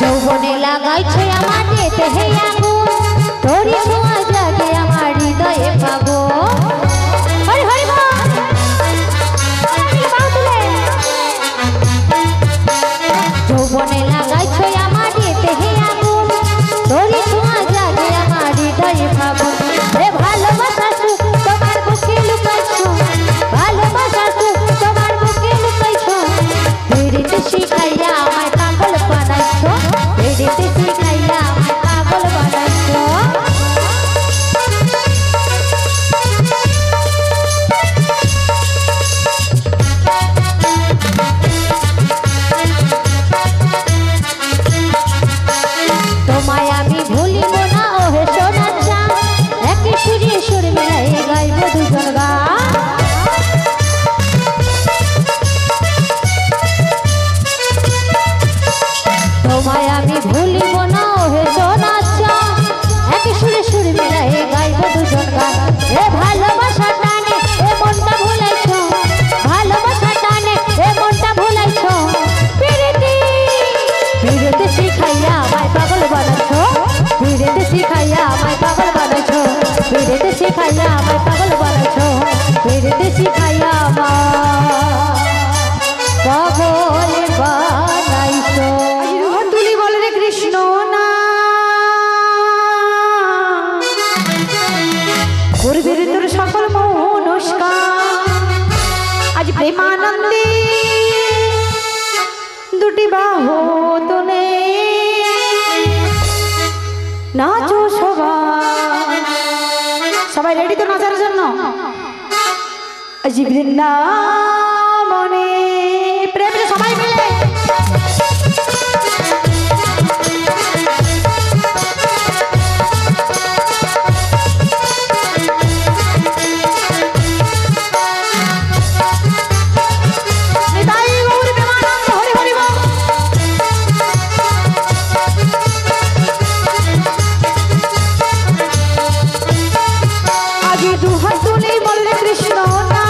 D: যৌবনে লাগাইছে আমার যেতে হে আগুন তোরি ছোঁয়া জাগে আমার হৃদয়ে পাবো হরি হরি বল যৌবনে লাগাইছো আমার যেতে হে আগুন তোরি ছোঁয়া জাগে আমার হৃদয়ে পাবো এ ভালোবাসা সুখ তোমার বুকে লুকাইছো ভালোবাসা সুখ তোমার বুকে লুকাইছো বিরতি শিখাইয়া আমায় পাগল বানাইছো বিরতি শিখাইয়া আমায় পাগল বানাইছো তোমায় আমি ভুলিব না ও হে সোনা চাঁদ একই সুরে সুর মিলাই গাইব দুজন গান তোমায় আমি ভুলিব না ও হে সোনা চাঁদ একই সুরে সুর মিলাই গাইব দুজন গান এ ভালোবাসা টানে এ মনটা ভুলাইছো ভালোবাসা টানে এ মনটা ভুলাইছো বিরতি বিরতি শিখাইয়া আমায় পাগল বানাইছো বিরতি শিখাইয়া আমায় পাগল বানাইছো বিরতি শিখাইয়া আমায় পাগল বানাইছো বিরতি শিখাইয়া আমায় পাগল বানাইছো
A: তুলি বলে রে কৃষ্ণ না পূর্বের তোর সকল মনস্কার আজ প্রেমানন্দে দুটি বাহু তুলে নাচো সবাই সবাই রেডি তো নাচার জন্য আজ বৃন্দাবনে প্রেমে সবাই মিলে নিতাই গৌর প্রেমানন্দ হরি হরি বল আজ দুহাত তুলে বললে কৃষ্ণ না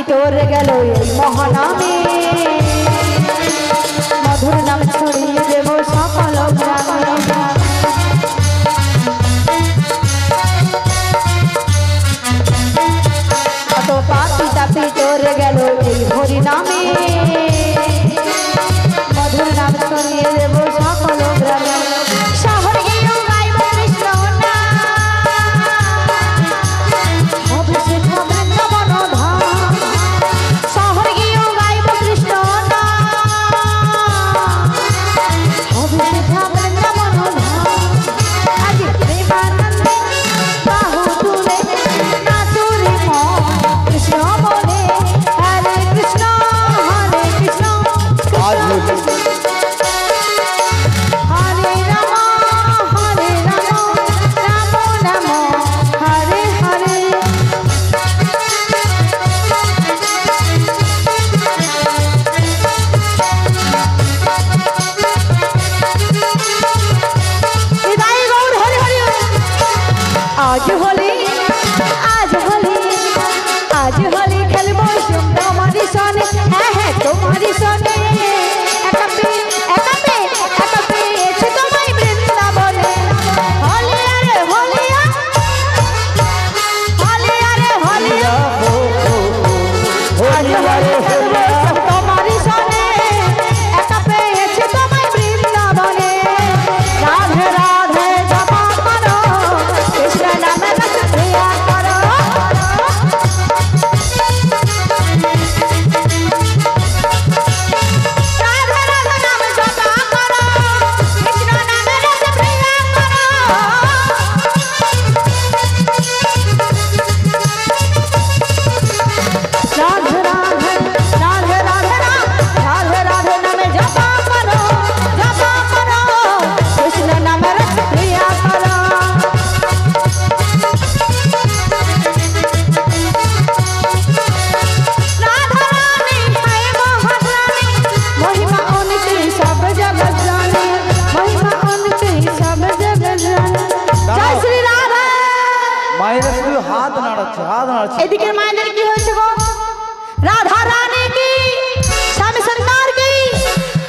A: ভিতর গেল এই মহানামে মধুর নাম ছড়িয়ে দেব সকল গ্রামে কত পাপিতা ভিতর গেল এই হরি নামে মধুর নাম ছড়িয়ে দেব সকল গ্রামে শহর গিয়েও গাইব কৃষ্ণ এদিকে মায়েদের কি হয়েছে গো রাধা রানী কি শ্যাম সুন্দর কি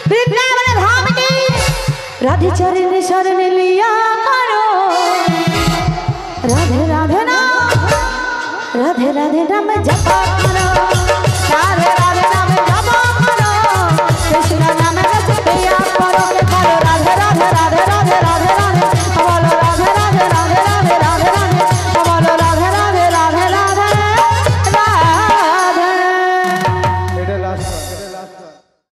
A: বৃন্দাবন ধাম কি রাধে চরণ শরণ লিয়া করো রাধে রাধে নাম রাধে রাধে নাম জপ করো রাধে